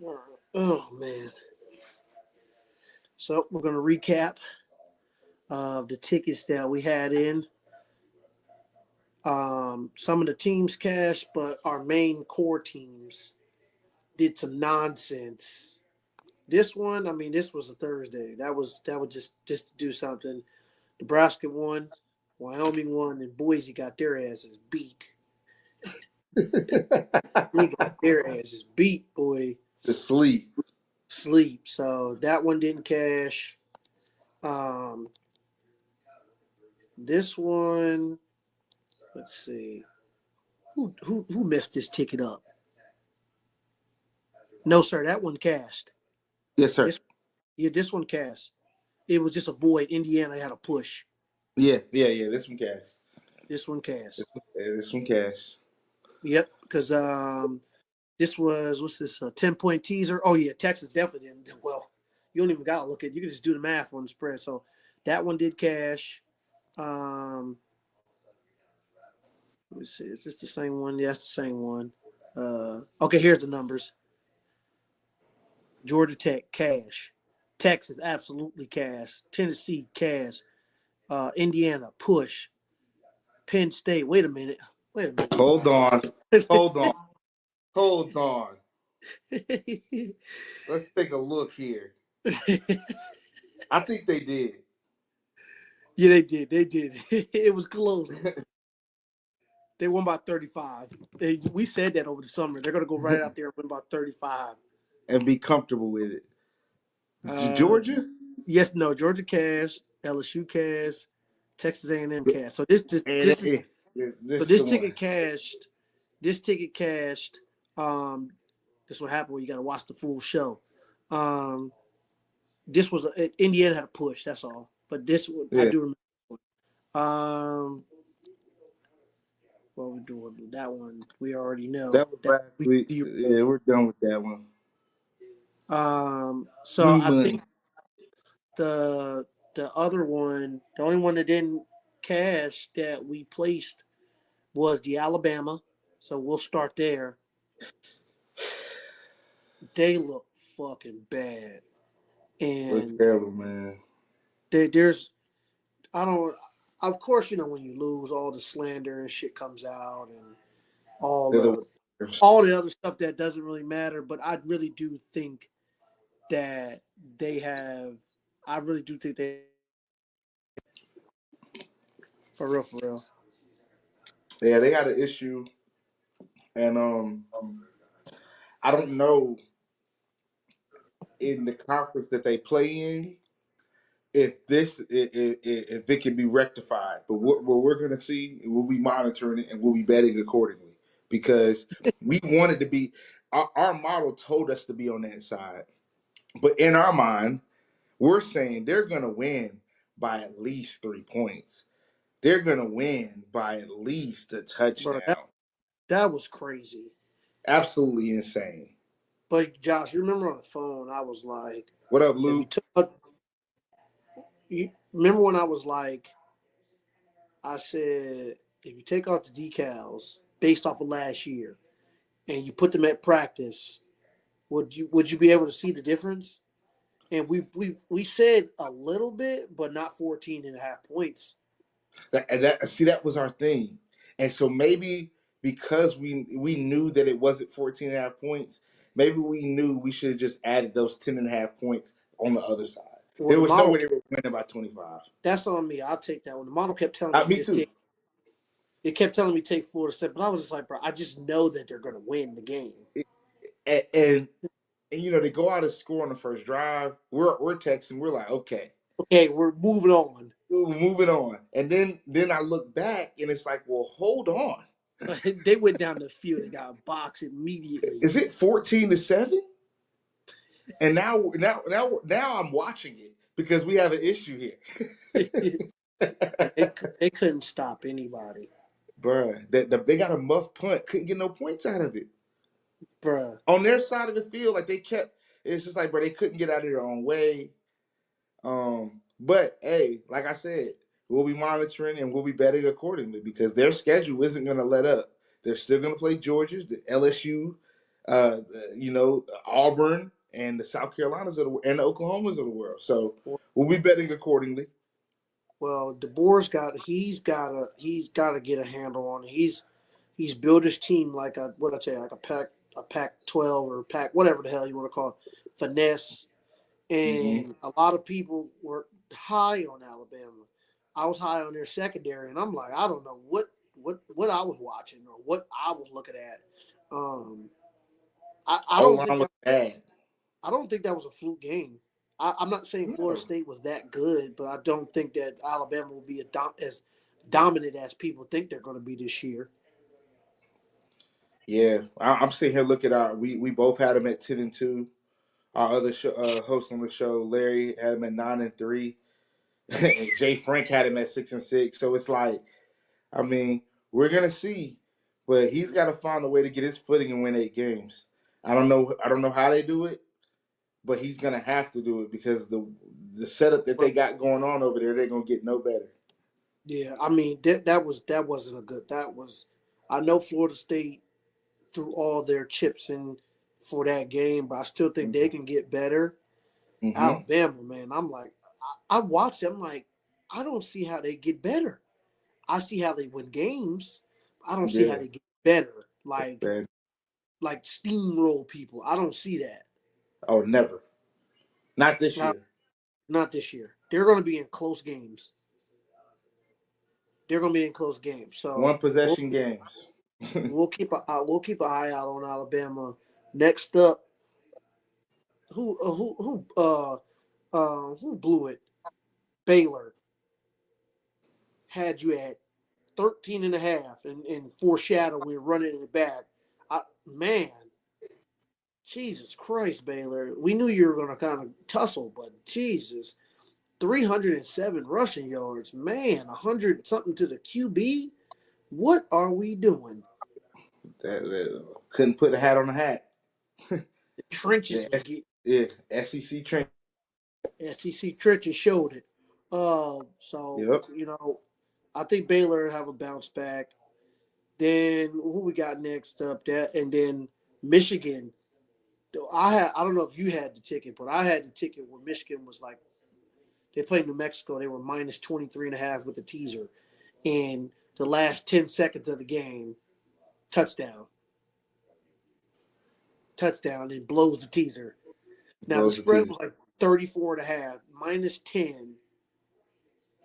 All right. Oh man. So we're gonna recap the tickets that we had in. Some of the teams cashed, but our main core teams did some nonsense. This one, I mean, this was a Thursday. That was just to do something. Nebraska won, Wyoming won, and Boise got their asses beat. They got their asses beat, boy. The sleep. Sleep. So that one didn't cash. Um, this one, let's see. Who messed this ticket up? No, sir, that one cashed. Yes, sir. This one cashed. It was just a void. Indiana had a push. Yeah. This one cash. This one cashed. This one cash. Yep, because this was what's this 10-point teaser? Oh yeah, Texas definitely didn't. Well, you don't even gotta look at it. You can just do the math on the spread. So that one did cash. Let me see. Is this the same one? Yeah, it's the same one. Okay, here's the numbers. Georgia Tech cash. Texas absolutely cash. Tennessee cash. Indiana push. Penn State. Wait a minute. Hold on. Hold on. Let's take a look here. I think they did. Yeah, they did. It was close. They won by 35. We said that over the summer. They're going to go right out there and win by 35. And be comfortable with it. Georgia? Yes, no. Georgia cash, LSU cash, Texas A&M cash. So this ticket cashed. This ticket cashed. This is what happened when you got to watch the full show. This was Indiana had a push. That's all. But this I do remember. What we doing? That one we already know. That was last week. Yeah, we're done with that one. So I think the other one, the only one that didn't cash that we placed was the Alabama. So we'll start there. They look fucking bad, and terrible, man. There's I don't. Of course, you know when you lose, all the slander and shit comes out, and all the other stuff that doesn't really matter. But I really do think that they have. I really do think they. For real. Yeah, they got an issue, and I don't know in the conference that they play in if it can be rectified. But what we're gonna see, we'll be monitoring it and we'll be betting accordingly because we wanted to be. Our model told us to be on that side, but in our mind, we're saying they're gonna win by at least 3 points. They're gonna win by at least a touchdown. Bro, that was crazy. Absolutely insane. But Josh, you remember on the phone, I was like, "What up, Luke?" You remember when I was like, I said, if you take off the decals based off of last year and you put them at practice, would you be able to see the difference? And we said a little bit, but not 14 and a half points. That was our thing. And so maybe because we knew that it wasn't 14 and a half points, maybe we knew we should have just added those 10 and a half points on the other side. Well, there was no way they were winning by 25. That's on me. I'll take that one. The model kept telling me, me too. It kept telling me take Florida State, but I was just like, bro, I just know that they're going to win the game. And you know, they go out and score on the first drive. We're texting. We're like, okay, we're moving on. We're moving on. And then I look back and it's like, well, hold on. They went down the field and got boxed immediately. Is it 14-7? And now I'm watching it because we have an issue here. they couldn't stop anybody. Bruh, they got a muff punt. Couldn't get no points out of it. Bruh. On their side of the field, like it's just like, bro, they couldn't get out of their own way. But hey, like I said, we'll be monitoring and we'll be betting accordingly because their schedule isn't going to let up. They're still going to play Georgia, the LSU, You know, Auburn and the South Carolinas and the Oklahomas of the world. So we'll be betting accordingly. Well, DeBoer's got to get a handle on it. He's built his team like a Pac-12 or Pac whatever the hell you want to call it, finesse. Mm-hmm. And a lot of people were high on Alabama. I was high on their secondary, and I'm like, I don't know what I was watching or what I was looking at. I don't think O-line was bad. I don't think that was a fluke game. I'm not saying Florida No. State was that good, but I don't think that Alabama will be as dominant as people think they're going to be this year. Yeah, I'm sitting here looking at we both had them at 10-2. Our other host on the show, Larry, had him at 9-3, and Jay Frank had him at 6-6. So it's like, I mean, we're gonna see, but he's got to find a way to get his footing and win 8 games. I don't know how they do it, but he's gonna have to do it because the setup that they got going on over there, they're gonna get no better. Yeah, I mean that wasn't a good. I know Florida State threw all their chips in for that game, but I still think they can get better. Mm-hmm. Alabama, man, I'm like, I watch them like, I don't see how they get better. I see how they win games. I don't see how they get better. Like steamroll people. I don't see that. Oh, never. Not this year. Not this year. They're going to be in close games. So One possession games. we'll keep an eye out on Alabama. Next up, who blew it? Baylor had you at 13.5 and foreshadow we're running in the back. Man, Jesus Christ, Baylor. We knew you were going to kind of tussle, but Jesus, 307 rushing yards. Man, 100 something to the QB. What are we doing? Couldn't put a hat on a hat. The trenches. SEC trenches. SEC trenches showed it. So, I think Baylor have a bounce back. Then who we got next up? And then Michigan. I don't know if you had the ticket, but I had the ticket where Michigan was like, they played New Mexico. They were minus 23.5 with the teaser. And the last 10 seconds of the game, touchdown, and blows the teaser. Now the spread was like 34.5, minus 10.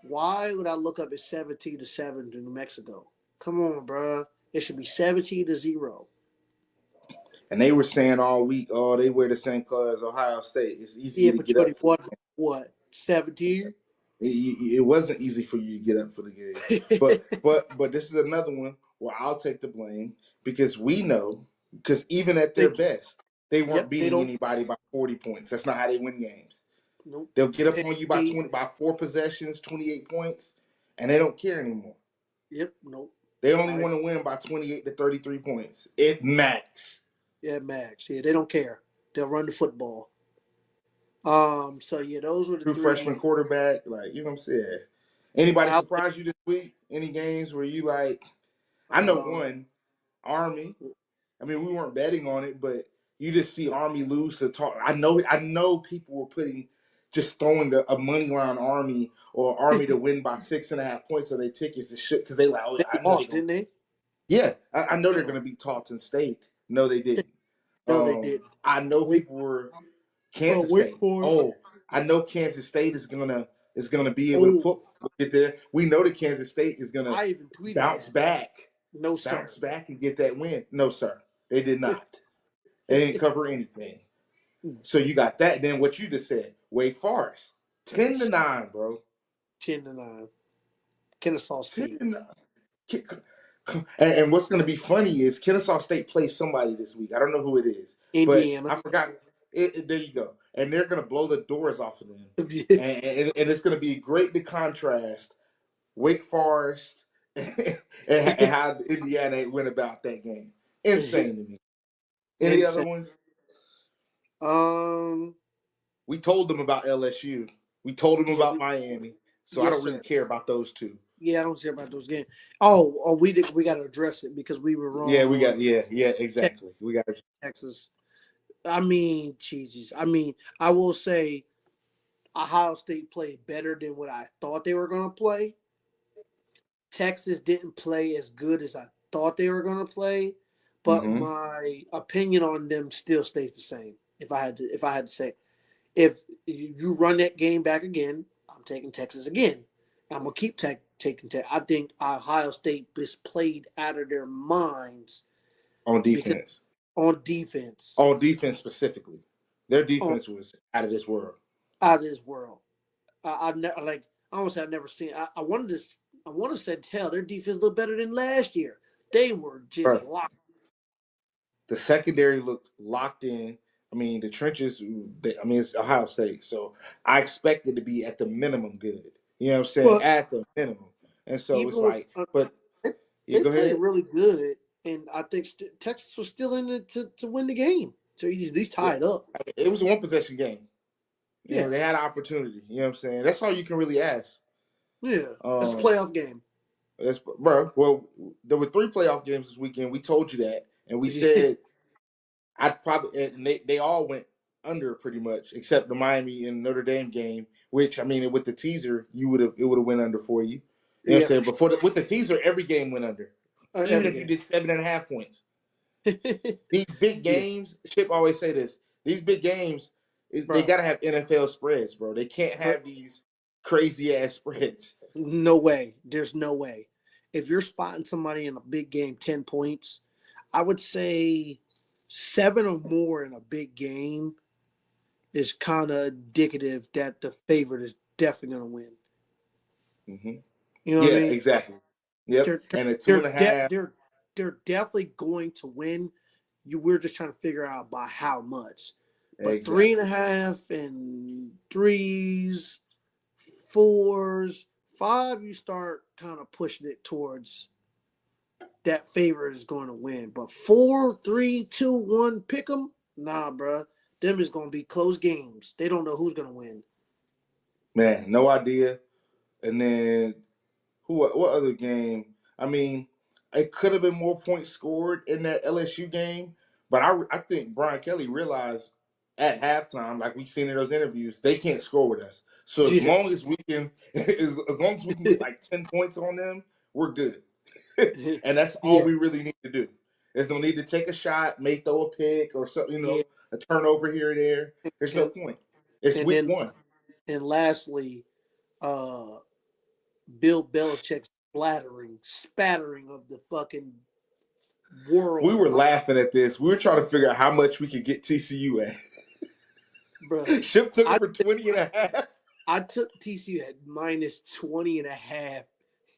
Why would I look up at 17-7 to New Mexico? Come on, bro. It should be 17-0. And they were saying all week, they wear the same color as Ohio State. It's easy to get up. What? 17? It wasn't easy for you to get up for the game. but this is another one where I'll take the blame because we know, because even at their best, they weren't beating anybody by 40 points. That's not how they win games. Nope. They'll get up on you by 4 possessions, 28 points, and they don't care anymore. Yep. Nope. They only want to win by 28 to 33 points. It max. Yeah, max. Yeah, they don't care. They'll run the football. So yeah, those were the true freshman quarterback. Like, you know what I'm saying? Anybody surprise you this week? Any games where you like? I know one, Army. I mean, we weren't betting on it, but you just see Army lose to talk. I know people were just throwing a money line Army or Army to win by 6.5 points on their tickets and shit because they like, I know didn't they? Yeah, I know they're going to beat Tarleton State. No, they didn't. No, they didn't. I know people were Kansas State. I know Kansas State is gonna be able to get there. We know that Kansas State is gonna bounce back. No, sir. Bounce back and get that win. No, sir. They did not. They didn't cover anything. So you got that. Then what you just said, Wake Forest, 10-9, bro. 10-9. Kennesaw State. 10-9. And what's going to be funny is Kennesaw State plays somebody this week. I don't know who it is. Indiana. But I forgot. There you go. And they're going to blow the doors off of them. and it's going to be great to contrast Wake Forest and how Indiana went about that game. Insane to me. Any other ones? We told them about LSU. We told them about Miami. So I don't really care about those two. Yeah, I don't care about those games. Oh, we got to address it because we were Yeah, wrong we got on exactly. We got Texas. I mean, cheesies. I mean, I will say Ohio State played better than what I thought they were going to play. Texas didn't play as good as I thought they were going to play, but mm-hmm. my opinion on them still stays the same. If I had to say, if you run that game back again, I'm taking Texas again. I'm gonna keep taking Texas. I think Ohio State is played out of their minds On because defense. on defense, On defense specifically. Their on defense was out of this world. out of this world. I never like. I don't say I've never seen. I wanted to. I want to say, hell, their defense looked better than last year. They were just Bro, locked. the secondary looked locked in. I mean, the trenches, I mean, it's Ohio State. So I expect it to be at the minimum good. You know what I'm saying? Well, At the minimum. And so it's even with, like, but they, yeah, they go played ahead. really good, and I think Texas was still in it to win the game. So you at least Yeah. tie it up. It was a one possession game. You know, Yeah, they had an opportunity. You know what I'm saying? That's all you can really ask. yeah. That's a Um, playoff game. that's, bro, well, there were 3 playoff games this weekend. We told you that. And we Yeah, said I'd probably, and they all went under pretty much, except the Miami and Notre Dame game, which I mean, with the teaser, it would have went under for you. You know what I'm yeah, saying? But with the teaser, every game went under, even every if you game. did 7.5 points. These big Yeah, games, Chip always say this. These big games, they bro. gotta have NFL spreads, bro. They can't have these crazy ass spreads. No way. There's no way. If you're spotting somebody in a big game, 10 points, I would say 7 or more in a big game is kind of indicative that the favorite is definitely going to win. Mm-hmm. You know what I Yeah, mean? exactly. Yep. They're And a two and a half. they're definitely going to win. We're just trying to figure out by how much. But three Exactly. and a half and threes, fours, five, you start kind of pushing it towards that favorite is going to win. But 4, 3, 2, 1, pick them. Nah, bro. Them is going to be close games. They don't know who's going to win. Man, no idea. And then what other game? I mean, it could have been more points scored in that LSU game, but I think Brian Kelly realized at halftime, like we seen in those interviews, they can't score with us. So as Yeah. long as we can, as long as we can get like 10 points on them, we're good. And that's all Yeah. we really need to do. There's no need to take a shot, may throw a pick or something, Yeah. a turnover here or there. There's no And point. It's and week then one. and lastly, uh Bill Belichick's spattering of the fucking We world, were laughing at this. We were trying to figure out how much we could get TCU at. bro. Ship took it I for 20 and a half. I took TCU at minus 20 and a half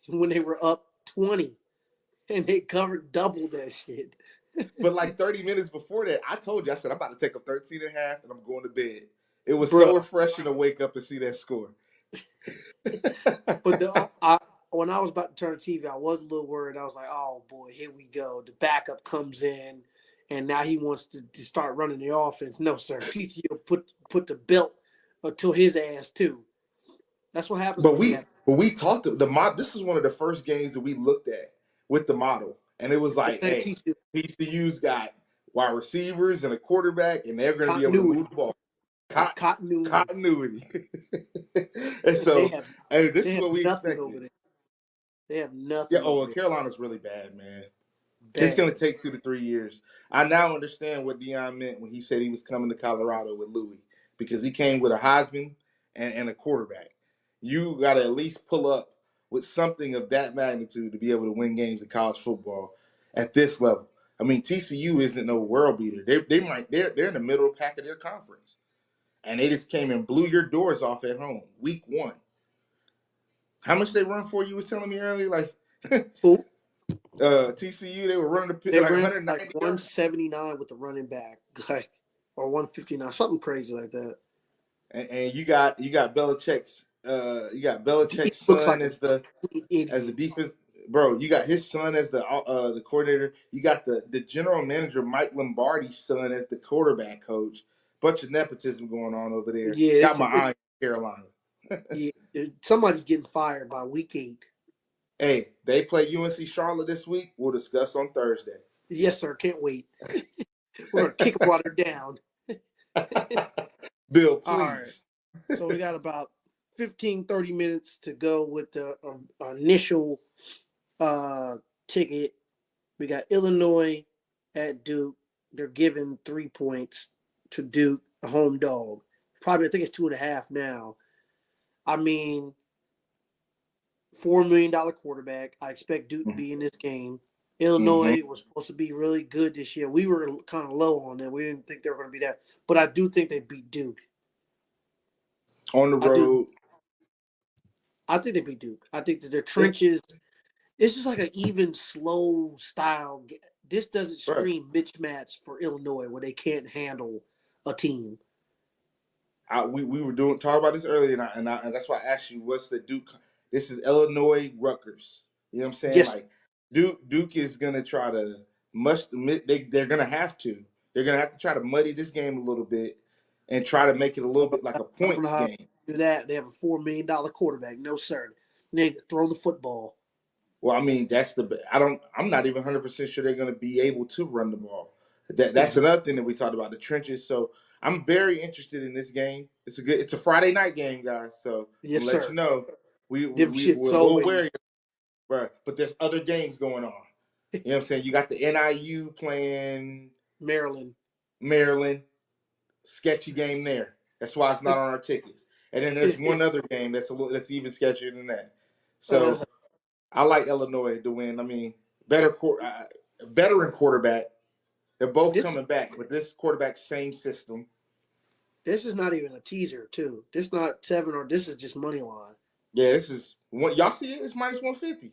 when they were up 20 and they covered double that shit. But like 30 minutes before that, I told you, I said, I'm about to take up 13 and a half and I'm going to bed. It was Bro, so refreshing to wake up and see that score. but when I was about to turn the TV, I was a little worried. I was like, oh boy, here we go. The backup comes in and now he wants to start running the offense. No, sir. TCU put the belt to his ass too. That's what happens but when you we have but we talked to the mod. This is one of the first games that we looked at with the model. And it was like, hey, TCU TCU's got wide receivers and a quarterback, and they're going to be able to move continuity. the ball. Con- Continuity. Continuity. And They so, have hey, this they is have what we nothing expected. over there. They have Yeah. nothing Oh, over well, there. Carolina's really bad, man. It's Bad. going to take 2 to 3 years. I now understand what Deion meant when he said he was coming to Colorado with Louis because he came with a Heisman and a quarterback. You got to at least pull up with something of that magnitude to be able to win games in college football at this level. I mean, TCU isn't no world beater. They're in the middle pack of their conference, and they just came and blew your doors off at home week one. How much they run for? You was telling me earlier, like Who? TCU, they were running the pit They like ran for 190 like yards. 179 with the running back, like or 159, something crazy like that. And you got He Belichick's looks son like a as the complete idiot. defense, bro. You got his son as the coordinator. You got the general manager Mike Lombardi's son as the quarterback coach. Bunch of nepotism going on over there. Yeah, Got my eye on Carolina. yeah. Somebody's getting fired by week 8. Hey, they play UNC Charlotte this week. We'll discuss on Thursday. Yes, sir. Can't wait. We're gonna kick them while they're down. Bill, All right. please. So we got about 15, 30 minutes to go with the initial ticket. We got Illinois at Duke. They're giving 3 points to Duke, a home dog. Probably, I think it's 2.5 now. I mean, $4 million quarterback. I expect Duke to be in this game. Illinois was supposed to be really good this year. We were kind of low on them. We didn't think they were going to be that. But I do think they beat Duke. On the road. I think they beat Duke. I think that their trenches, it's just like an even, slow style. This doesn't scream mismatch for Illinois where they can't handle a team. We were talking about this earlier, and that's why I asked you, what's the Duke? This is Illinois Rutgers. You know what I'm saying? Yes. Like Duke is gonna try to they're gonna have to. They're gonna have to try to muddy this game a little bit and try to make it a little bit like a points game. Do that. They have a $4 million quarterback. No, sir. They need to throw the football. Well, I mean, I'm not even 100% sure they're going to be able to run the ball. That's another thing that we talked about, the trenches. So I'm very interested in this game. It's a Friday night game, guys. So yes, I'll let you know. We're always. But there's other games going on. You know what I'm saying? You got the NIU playing Maryland. Sketchy game there. That's why it's not on our tickets. And then there's one other game that's even sketchier than that. So I like Illinois to win. I mean, veteran quarterback. They're both coming back, but this quarterback, same system. This is not even a teaser, too. This is not 7 or this is just money line. Yeah, this is one. Y'all see it? It's minus 150.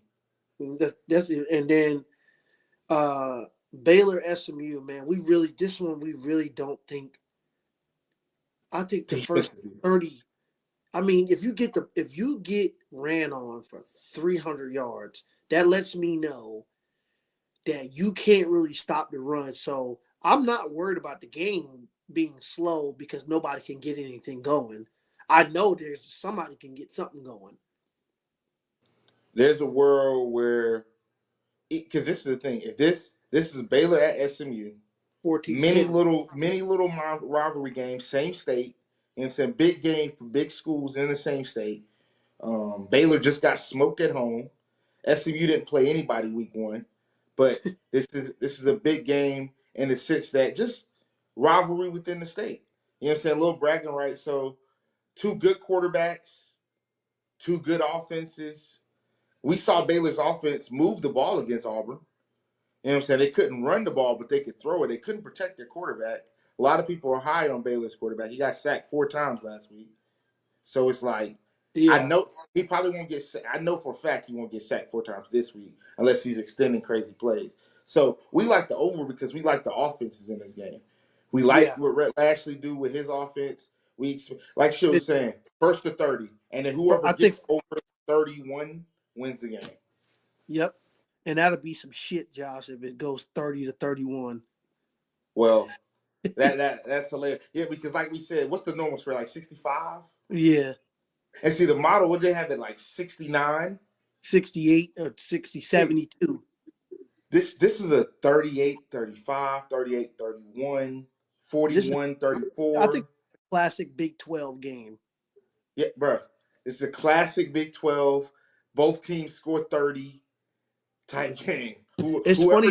And then Baylor SMU, man. We really don't think. I think the first 30. I mean, if you get ran on for 300 yards, that lets me know that you can't really stop the run. So I'm not worried about the game being slow because nobody can get anything going. I know there's somebody can get something going. There's a world where, because this is the thing, if this is Baylor at SMU, 14, many little rivalry games, same state. You know what I'm saying? Big game for big schools in the same state. Baylor just got smoked at home. SMU didn't play anybody week 1, but this is a big game in the sense that just rivalry within the state. You know what I'm saying? A little bragging rights. So 2 good quarterbacks, 2 good offenses. We saw Baylor's offense move the ball against Auburn. You know what I'm saying? They couldn't run the ball, but they could throw it. They couldn't protect their quarterback. A lot of people are high on Baylor's quarterback. He got sacked 4 times last week. So it's like, I know he probably won't get sacked. I know for a fact he won't get sacked 4 times this week unless he's extending crazy plays. So we like the over because we like the offenses in this game. We like what Rhett actually do with his offense. Like she was saying, first to 30. And then whoever gets over 31 wins the game. Yep. And that'll be some shit, Josh, if it goes 30-31. Well, that's hilarious. Yeah, because like we said, what's the normal spread? Like 65? Yeah. And see the model, what they have at like 69? 68 or 60, 72. This is a 38-35, 38-31, 41-34. I think classic Big 12 game. Yeah, bro. It's a classic Big 12. Both teams score 30 type game. It's funny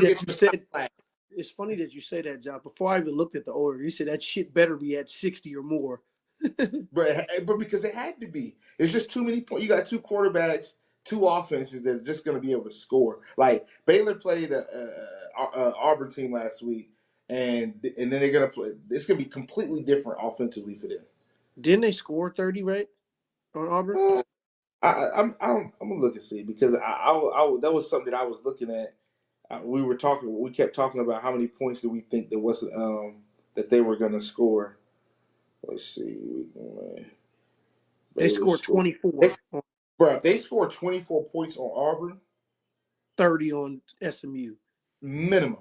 that you say that, John. Before I even looked at the order, you said that shit better be at 60 or more. but because it had to be. It's just too many points. You got 2 quarterbacks, 2 offenses that are just going to be able to score. Like Baylor played a Auburn team last week, and then they're going to play. It's going to be completely different offensively for them. Didn't they score 30, right, on Auburn? I'm gonna look and see because I that was something that I was looking at. We kept talking about how many points do we think there was that they were going to score. Let's see. They scored 24. Bro, if they scored 24 points on Auburn, 30 on SMU. Minimum.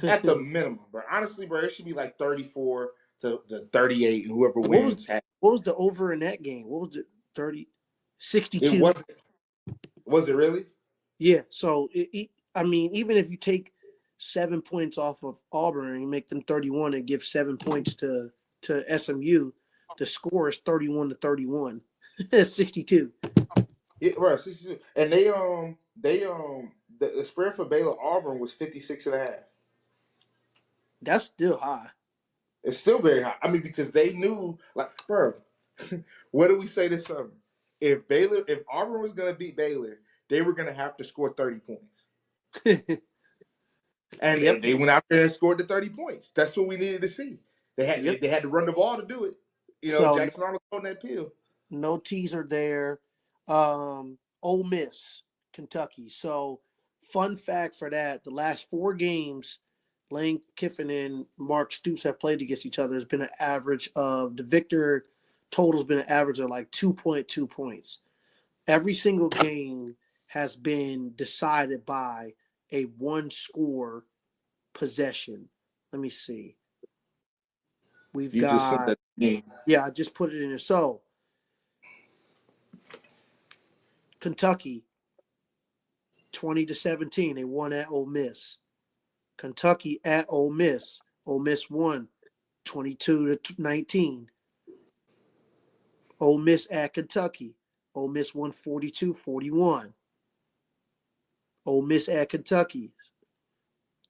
At the minimum, bro. Honestly, bro, it should be like 34 to 38, and whoever wins. What was the over in that game? What was it? 30? 62. Was it really? Yeah. So I mean, even if you take 7 points off of Auburn and make them 31 and give 7 points to SMU, the score is 31-31, 62. Yeah, right. And the spread for Baylor Auburn was 56.5. That's still high. It's still very high. I mean, because they knew, like, bro, what did we say this summer? If Auburn was going to beat Baylor, they were going to have to score 30 points. And Yep. they went out there and scored the 30 points. That's what we needed to see. Yep. They had to run the ball to do it. So Jackson Arnold on that pill. no teaser there. Ole Miss, Kentucky. So fun fact for that: the last 4 games, Lane Kiffin and Mark Stoops have played against each other. Has been an average of the victor total's been an average of like 2.2 points. Every single game has been decided by a one score possession. Let me see. We've You just said got, that game. yeah, I just put it in there. So Kentucky, 20-17, they won at Ole Miss. Kentucky at Ole Miss. Ole Miss won 22-19. Ole Miss at Kentucky. Ole Miss won 42-41. Ole Miss at Kentucky,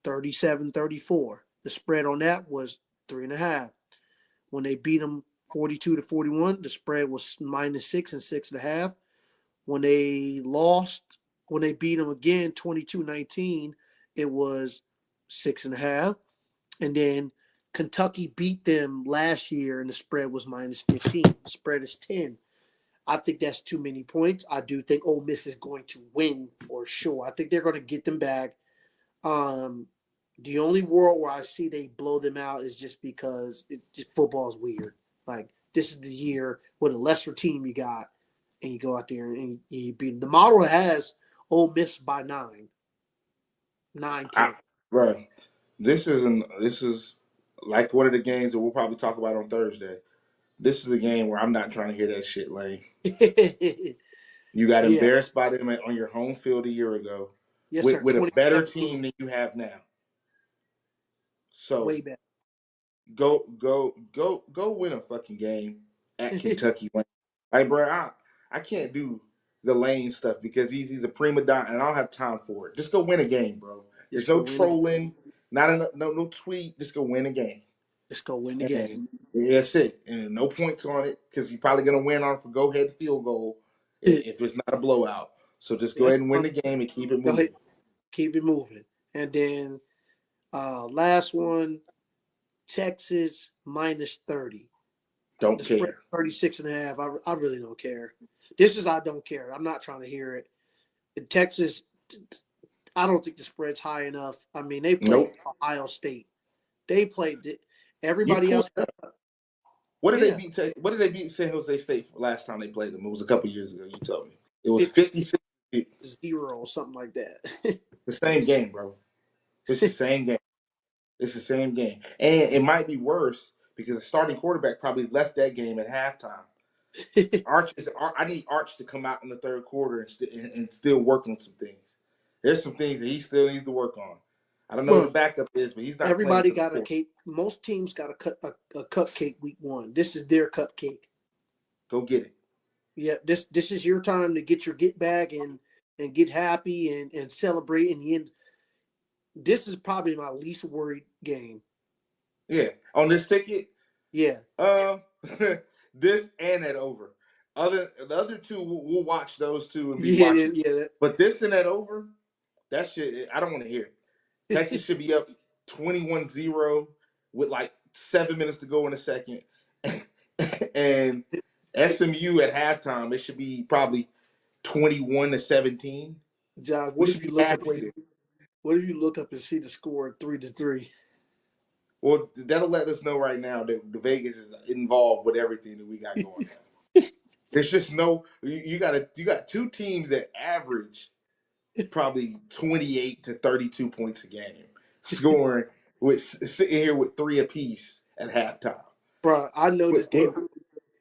37-34. The spread on that was 3.5. When they beat them 42-41, the spread was -6 and 6.5. When they lost, when they beat them again 22-19, it was 6.5. And then Kentucky beat them last year, and the spread was -15. The spread is 10. I think that's too many points. I do think Ole Miss is going to win for sure. I think they're going to get them back. The only world where I see they blow them out is just because football is weird. Like, this is the year with a lesser team you got, and you go out there and you beat them. The model has Ole Miss by 9, 9-10. Right. This is like one of the games that we'll probably talk about on Thursday. This is a game where I'm not trying to hear that shit, Lane. You got Yeah. embarrassed by them on your home field a year ago Yes, sir. with a better 2017, team than you have now. So way better. go win a fucking game at Kentucky Lane. Like, bro, I can't do the Lane stuff because he's a prima donna and I don't have time for it. Just go win a game, bro. There's Just no go win the game. trolling, no tweet. Just go win a game. Just go win the game. And that's it. And no points on it because you're probably gonna win on for go ahead field goal if it's not a blowout. So just go ahead and win the game and keep it Go ahead, moving. keep it moving. And then last one, Texas -30. Don't The spread care. 36.5. I really don't care. This is I don't care. I'm not trying to hear it. In Texas, I don't think the spread's high enough. I mean, they played Nope. Ohio State. They played it. You Everybody pulled else. up. What did Yeah, they beat? What did they beat San Jose State for last time they played them? It was a couple years ago. You told me it was 56-0 56. or something like that. The same game, bro. It's the same game. It's the same game, and it might be worse because the starting quarterback probably left that game at halftime. I need Arch to come out in the third quarter and still work on some things. There's some things that he still needs to work on. I don't know who the Bro, backup is, but he's not playing everybody to the got a fourth. cake. Most teams got a cupcake week 1. This is their cupcake. Go get it. Yeah, this is your time to get your get back and get happy and celebrate in the end. This is probably my least worried game. Yeah, on this ticket, Yeah. this and that over. The other two, we'll watch those two and be Yeah, watching. yeah. But this and that over, that shit, I don't want to hear it. Texas should be up 21-0 with like 7 minutes to go in the second. And SMU at halftime, it should be probably 21-17. Josh, We what should if you be look up halfway there. what if you look up and see the score 3-3? Well, that'll let us know right now that the Vegas is involved with everything that we got going on. There's just no you got two teams that average probably 28 to 32 points a game, scoring with sitting here with 3 apiece at halftime. Bro, I know this What- game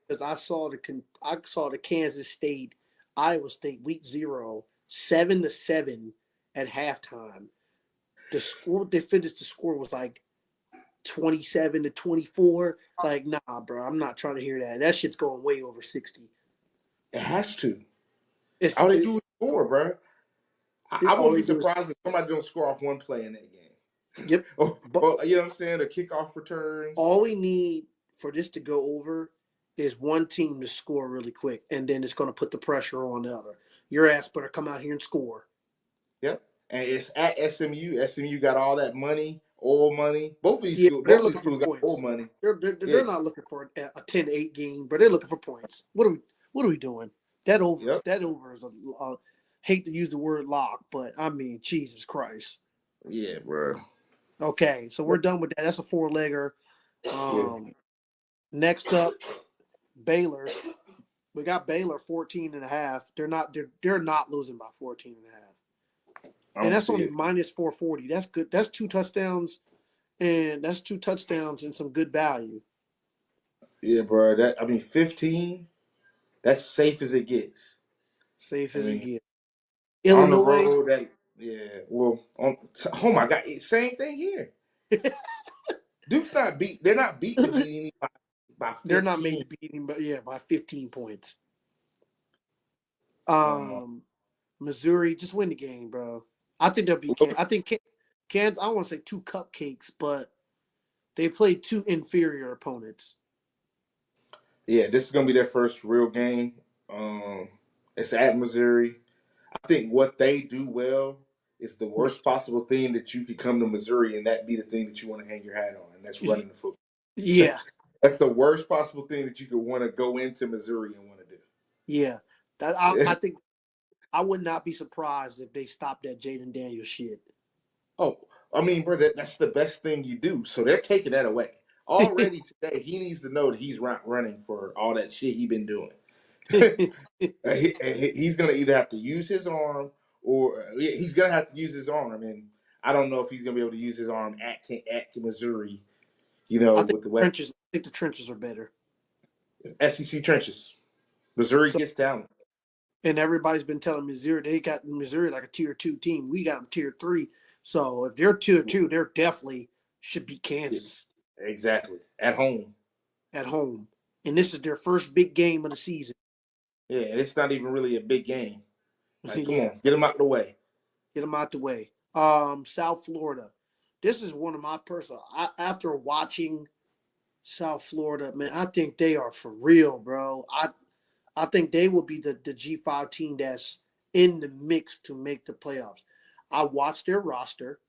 because I saw the Kansas State Iowa State week 0 7-7 at halftime. The score they finished. The score was like 27-24. Like, nah, bro, I'm not trying to hear that. That shit's going way over 60. It has to. It, All they it, do is score, bro. I all wouldn't they be do is, surprised if somebody don't score off one play in that game. yep. But or you know what I'm saying? The kickoff returns. all we need for this to go over is one team to score really quick, and then it's going to put the pressure on the other. Your ass better come out here and score. Yep. And it's at SMU. SMU got all that money, oil money. Yeah, they're Both of these looking for schools got oil points. money. They're Yeah. not looking for a 10-8 game, but they're looking for points. What are we doing? That over Yep. is a hate to use the word lock, but I mean Jesus Christ. Yeah, bro. Okay, so we're done with that. That's a 4-legger. Yeah. Next up, Baylor. We got Baylor 14.5. They're not losing by 14.5. And that's only minus 440. That's good. That's 2 touchdowns, and that's 2 touchdowns and some good value. Yeah, bro. 15. That's safe as it gets. Safe as it gets. On the Illinois. road, oh my God, same thing here. Duke's not beat. They're not beating by 15. They're not made to beat him, but yeah, by 15 points. Missouri, just win the game, bro. I think they'll beat Kansas. I think Kansas, I don't want to say 2 cupcakes, but they played 2 inferior opponents. Yeah, this is gonna be their first real game. It's at Missouri. I think what they do well is the worst possible thing that you could come to Missouri and that be the thing that you want to hang your hat on, and that's running the football. Yeah. That's the worst possible thing that you could want to go into Missouri and want to do. Yeah. I think I would not be surprised if they stopped that Jaden Daniels shit. Oh, I mean, bro, that's the best thing you do. So they're taking that away. Already today, he needs to know that he's not running for all that shit he's been doing. He's going to either have to use his arm or he's going to have to use his arm. And I don't know if he's going to be able to use his arm at Missouri, with the weapon. I think the trenches are better. SEC trenches. Missouri gets talent. And everybody's been telling Missouri, they got Missouri like a tier 2 team. We got them tier 3. So if they're tier 2, they're definitely should beat Kansas. Exactly. At home. And this is their first big game of the season. Yeah, and it's not even really a big game. Like, come Yeah. on, get them out the way. South Florida. This is one of my personal. After watching South Florida, man, I think they are for real, bro. I think they will be the G5 team that's in the mix to make the playoffs. I watched their roster.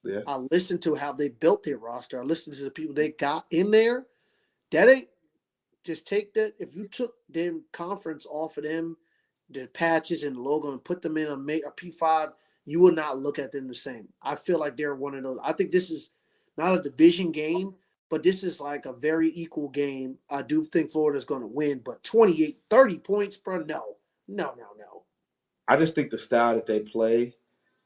Yeah. I listened to how they built their roster. I listened to the people they got in there. That ain't just take that. If you took them conference off of them, the patches and the logo, and put them in a P5, you will not look at them the same. I feel like they're one of those. I think this is not a division game, but this is like a very equal game. I do think Florida's going to win, but 28, 30 points, bro, no. I just think the style that they play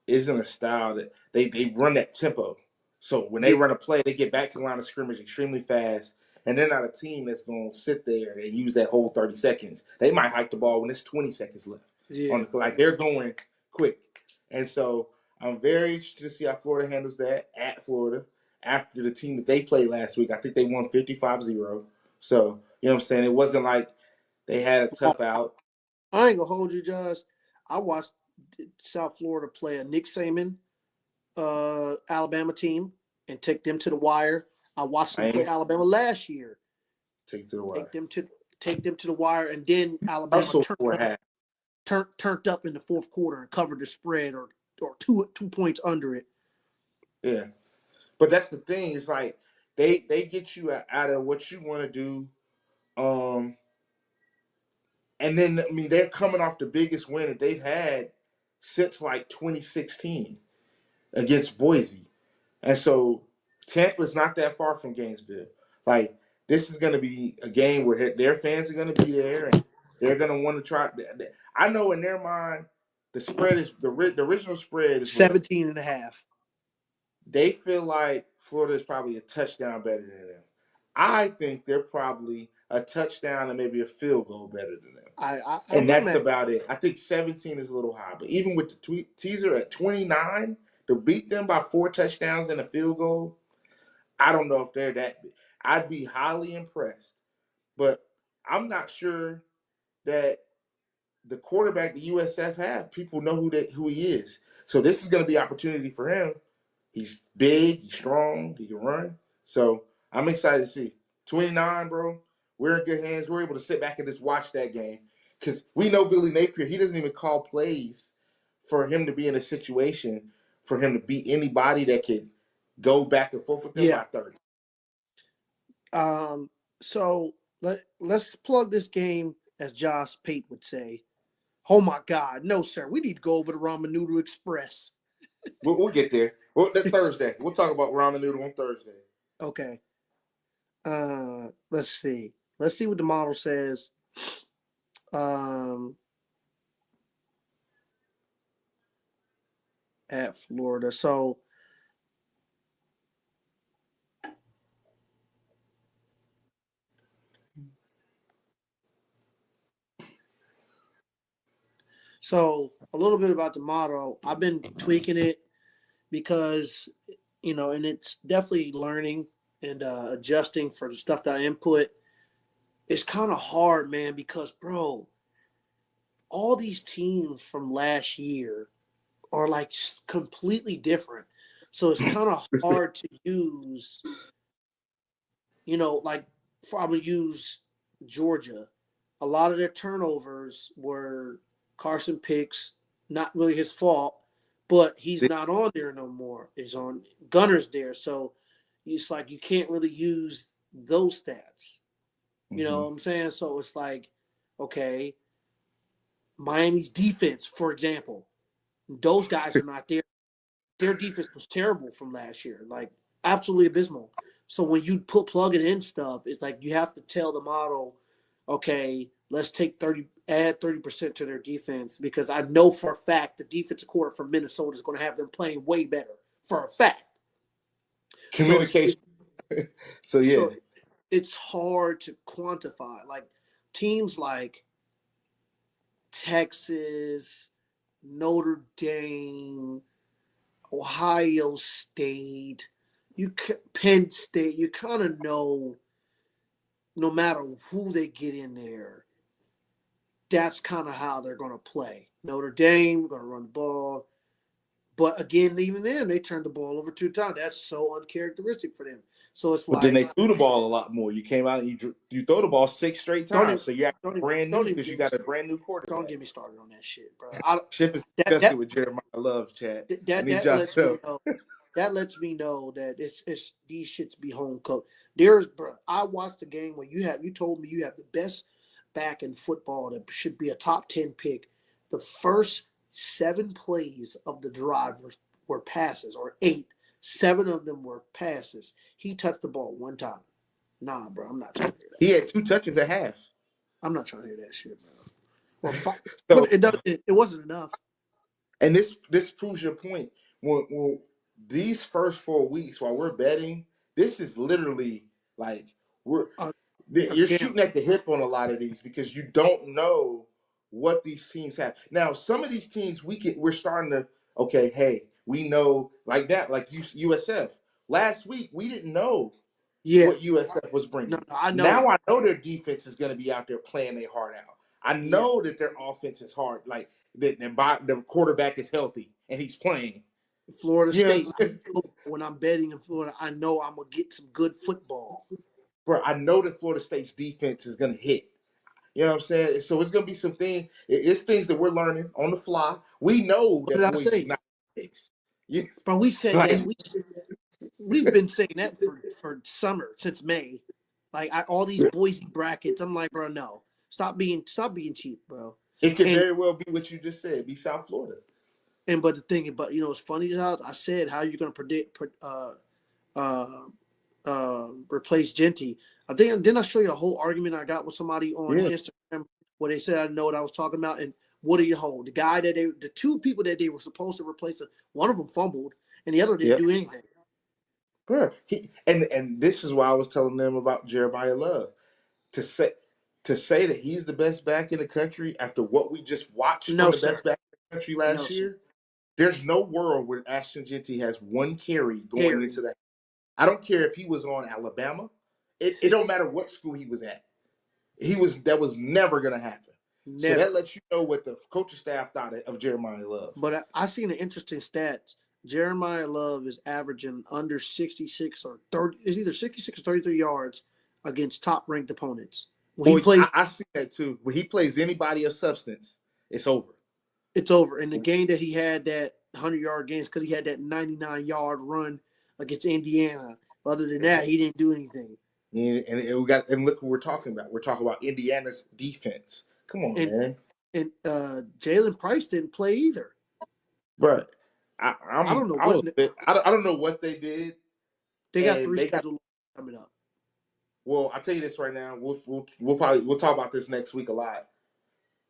isn't a style that they run that tempo. So when they run a play, they get back to the line of scrimmage extremely fast, and they're not a team that's going to sit there and use that whole 30 seconds. They might hike the ball when it's 20 seconds left. Yeah. Like they're going quick. And so I'm very interested to see how Florida handles that at Florida after the team that they played last week. I think they won 55-0. So, you know what I'm saying? It wasn't like they had a tough out. I ain't going to hold you, Josh. I watched South Florida play a Nick Saban Alabama team and take them to the wire. I watched them play Alabama last year. Take to the wire. Take them to the wire, and then Alabama turned up in the fourth quarter and covered the spread or 2 points under it. Yeah. But that's the thing. It's like they get you out of what you want to do. And then, I mean, they're coming off the biggest win that they've had since like 2016 against Boise. And so Tampa's not that far from Gainesville. Like, this is going to be a game where their fans are going to be there and they're going to want to try. I know in their mind, the spread is the original spread is 17.5. They feel like Florida is probably a touchdown better than them. I think they're probably a touchdown and maybe a field goal better than them. I And agree, that's man. about it. I think 17 is a little high. But even with the teaser at 29, to beat them by 4 touchdowns and a field goal, I don't know if they're that big. I'd be highly impressed. But I'm not sure that the quarterback the USF have, people know who he is. So this is going to be opportunity for him. He's big, he's strong, he can run. So I'm excited to see. 29, bro. We're in good hands. We're able to sit back and just watch that game. Because we know Billy Napier, he doesn't even call plays for him to be in a situation for him to beat anybody that could go back and forth with him by Yeah. 30. So let's plug this game, as Josh Pate would say. Oh my God, no, sir. We need to go over to Ramen Noodle Express. We'll get there. Well, that Thursday. We'll talk about ramen noodle on Thursday. Okay. Let's see. Let's see what the model says. At Florida. So a little bit about the model. I've been tweaking it because, and it's definitely learning and adjusting for the stuff that I input. It's kind of hard, man, because, bro, all these teams from last year are like completely different. So it's kind of hard to use, like I would use Georgia. A lot of their turnovers were Carson Picks, not really his fault, but he's not on there no more. Is on Gunner's there. So it's like you can't really use those stats. You know what I'm saying? So it's like, okay, Miami's defense, for example, those guys are not there. Their defense was terrible from last year, like absolutely abysmal. So when you plug it in stuff, it's like you have to tell the model, okay, let's add 30% to their defense, because I know for a fact the defensive quarter from Minnesota is going to have them playing way better for a fact. Communication. So yeah. So it's hard to quantify. Like teams like Texas, Notre Dame, Ohio State, Penn State, you kind of know no matter who they get in there, that's kind of how they're going to play. Notre Dame, going to run the ball. But again, even then, they turned the ball over 2 times. That's so uncharacteristic for them. So it's But then they threw the ball a lot more. You came out and you throw the ball 6 straight times. So you're brand new because you got a brand new quarterback. Don't get me started on that shit, bro. Ship is disgusted with Jeremiah Love, Chad. That lets me know that it's these shits be home cooked. Bro, I watched the game where you told me you have the best back in football that should be a top 10 pick. The first 7 plays of the drive were passes, or 8. 7 of them were passes. He touched the ball 1 time. Nah, bro, I'm not trying to hear that. He had 2 touches at half. I'm not trying to hear that shit, bro. Well, it wasn't enough. And this proves your point. When these first 4 weeks while we're betting, this is literally like you're shooting at the hip on a lot of these because you don't know what these teams have. Now, some of these teams we're starting to, okay, hey, we know like that, like USF. Last week we didn't know what USF was bringing. No, I know. Now I know their defense is going to be out there playing their heart out. I know that their offense is hard, like the quarterback is healthy and he's playing. Florida State, when I'm betting in Florida, I know I'm going to get some good football. Bro, I know that Florida State's defense is going to hit. You know what I'm saying? So it's going to be some things. It's things that we're learning on the fly. We know that Boise is not picks. Yeah. But we said that. We've been saying that for summer, since May. Like all these Boise brackets, I'm like, bro, no. Stop being cheap, bro. It could very well be what you just said. Be South Florida. But the thing about, it's funny as I said, how you're going to replace Genty. I think didn't I show you a whole argument I got with somebody on Instagram where they said I know what I was talking about, and what do you hold? The guy the 2 people that they were supposed to replace, one of them fumbled and the other didn't do anything. Bro, and this is why I was telling them about Jeremiah Love. to say that he's the best back in the country after what we just watched No, from the sir. best back in the country No, last sir. year, there's no world where Ashton Jeanty has one carry going Gary. into that. I don't care if he was on Alabama. It don't matter what school he was at. That was never gonna happen. So Never. that lets you know what the coaching staff thought of Jeremiah Love. But I seen an interesting stats. Jeremiah Love is averaging under 66 or 30. It's either 66 or 33 yards against top-ranked opponents. When he plays, I see that too. When he plays anybody of substance, it's over. it's over. And the game that he had that 100-yard games because he had that 99-yard run against Indiana. Other than that, he didn't do anything. And look what we're talking about. We're talking about Indiana's defense. Come on, man. And Jalen Price didn't play either. But I don't know what they did. They got 3 scheduled coming up. Well, I'll tell you this right now. We'll talk about this next week a lot.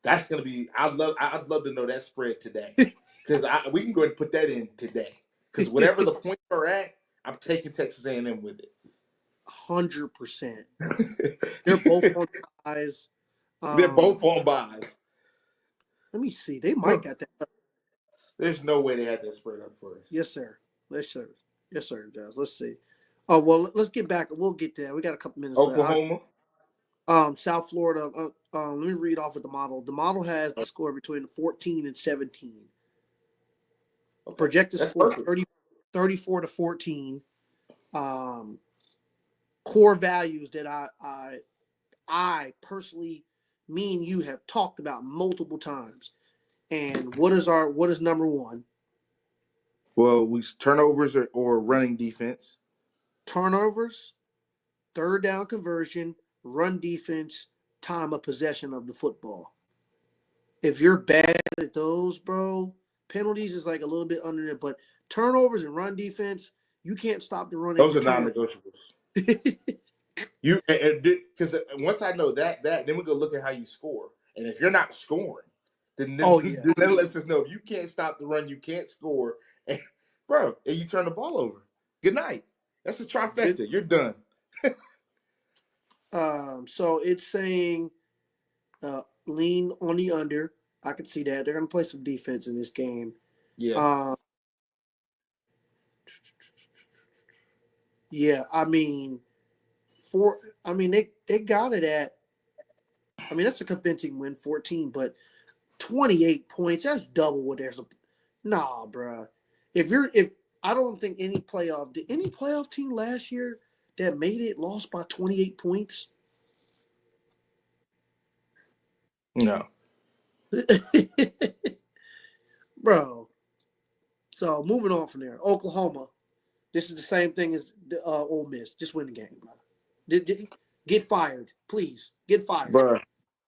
That's gonna be. I'd love to know that spread today because we can go ahead and put that in today because whatever the points are at, I'm taking Texas A&M with it. 100%. They're both on buys. They're both on buys. Let me see. They might got that up. There's no way they had that spread up for us. Yes, sir. Yes, sir, Josh. Let's see. Oh, well, let's get back. We'll get there. We got a couple minutes Oklahoma. Left. South Florida. Let me read off with the model. The model has the score between 14 and 17. Okay. Projected score 34 to 14. Core values that I personally, me and you have talked about multiple times. And what is number one? Well, turnovers or running defense. Turnovers, third down conversion, run defense, time of possession of the football. If you're bad at those, bro, penalties is like a little bit under it, but turnovers and run defense, you can't stop the run. Those are non-negotiables. Because once I know that, then we go look at how you score. And if you're not scoring, then that lets us know if you can't stop the run, you can't score. And, bro, and you turn the ball over. Good night. That's a trifecta. You're done. So it's saying lean on the under. I can see that. They're going to play some defense in this game. Yeah. Yeah, I mean, they got it at. I mean, that's a convincing win, 14, but 28 points. That's double what there's a. Nah, bro. If I don't think any playoff team last year that made it lost by 28 points. No. Bro. So moving on from there, Oklahoma. This is the same thing as Ole Miss. Just win the game, bro. Get fired, please. Get fired, bro.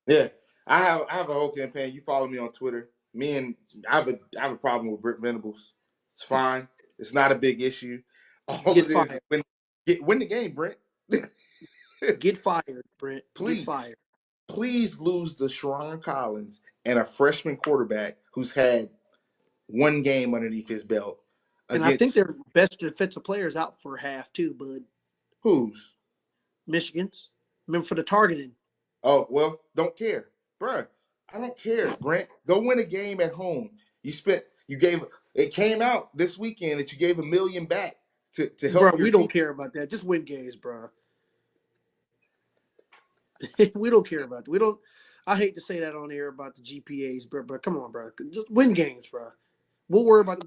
Yeah, I have a whole campaign. You follow me on Twitter. I have a problem with Brent Venables. It's fine. It's not a big issue. All get it fired. Is win the game, Brent. Get fired, Brent. Please. Get fired. Please lose to Sharon Collins and a freshman quarterback who's had one game underneath his belt. And I think their best defensive players out for half too, bud. Who's? Michigan's. Remember for the targeting. Oh, well, don't care. Bruh, I don't care, Brent. Go win a game at home. It came out this weekend that you gave $1 million back to help bro, your we team. Don't care about that. Just win games, bro. We don't care about that. I hate to say that on air about the GPAs, bro. But come on, bro. Just win games, bro. We'll worry about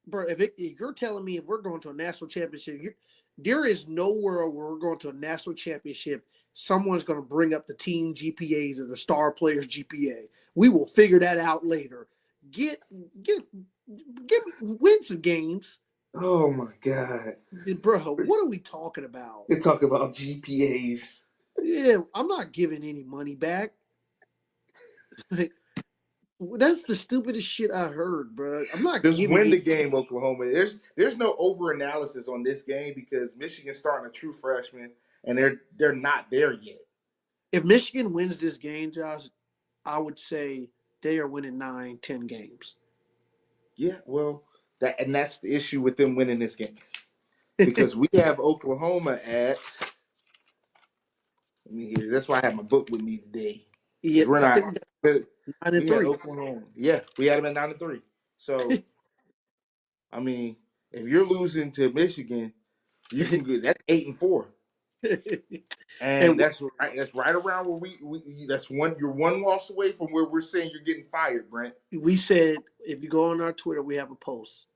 bro. If you're telling me if we're going to a national championship, there is no world where we're going to a national championship. Someone's going to bring up the team GPAs or the star players GPA. We will figure that out later. Win some games. Oh my God, bro! What are we talking about? We're talking about GPAs. Yeah, I'm not giving any money back. That's the stupidest shit I heard, bro. I'm not just win the game, Oklahoma. There's no over analysis on this game because Michigan's starting a true freshman and they're not there yet. If Michigan wins this game, Josh, I would say they are winning 9-10 games. Yeah, well, that's the issue with them winning this game because we have Oklahoma at Let me hear. That's why I have my book with me today. Yeah, Because we're I not. think we got 9 and We had 3. Oklahoma. Yeah, we had them at 9-3. So I mean, if you're losing to Michigan, you can get that's 8-4. And And that's right. That's right around where that's one. You're one loss away from where we're saying you're getting fired, Brent. we said if you go on our Twitter, we have a post.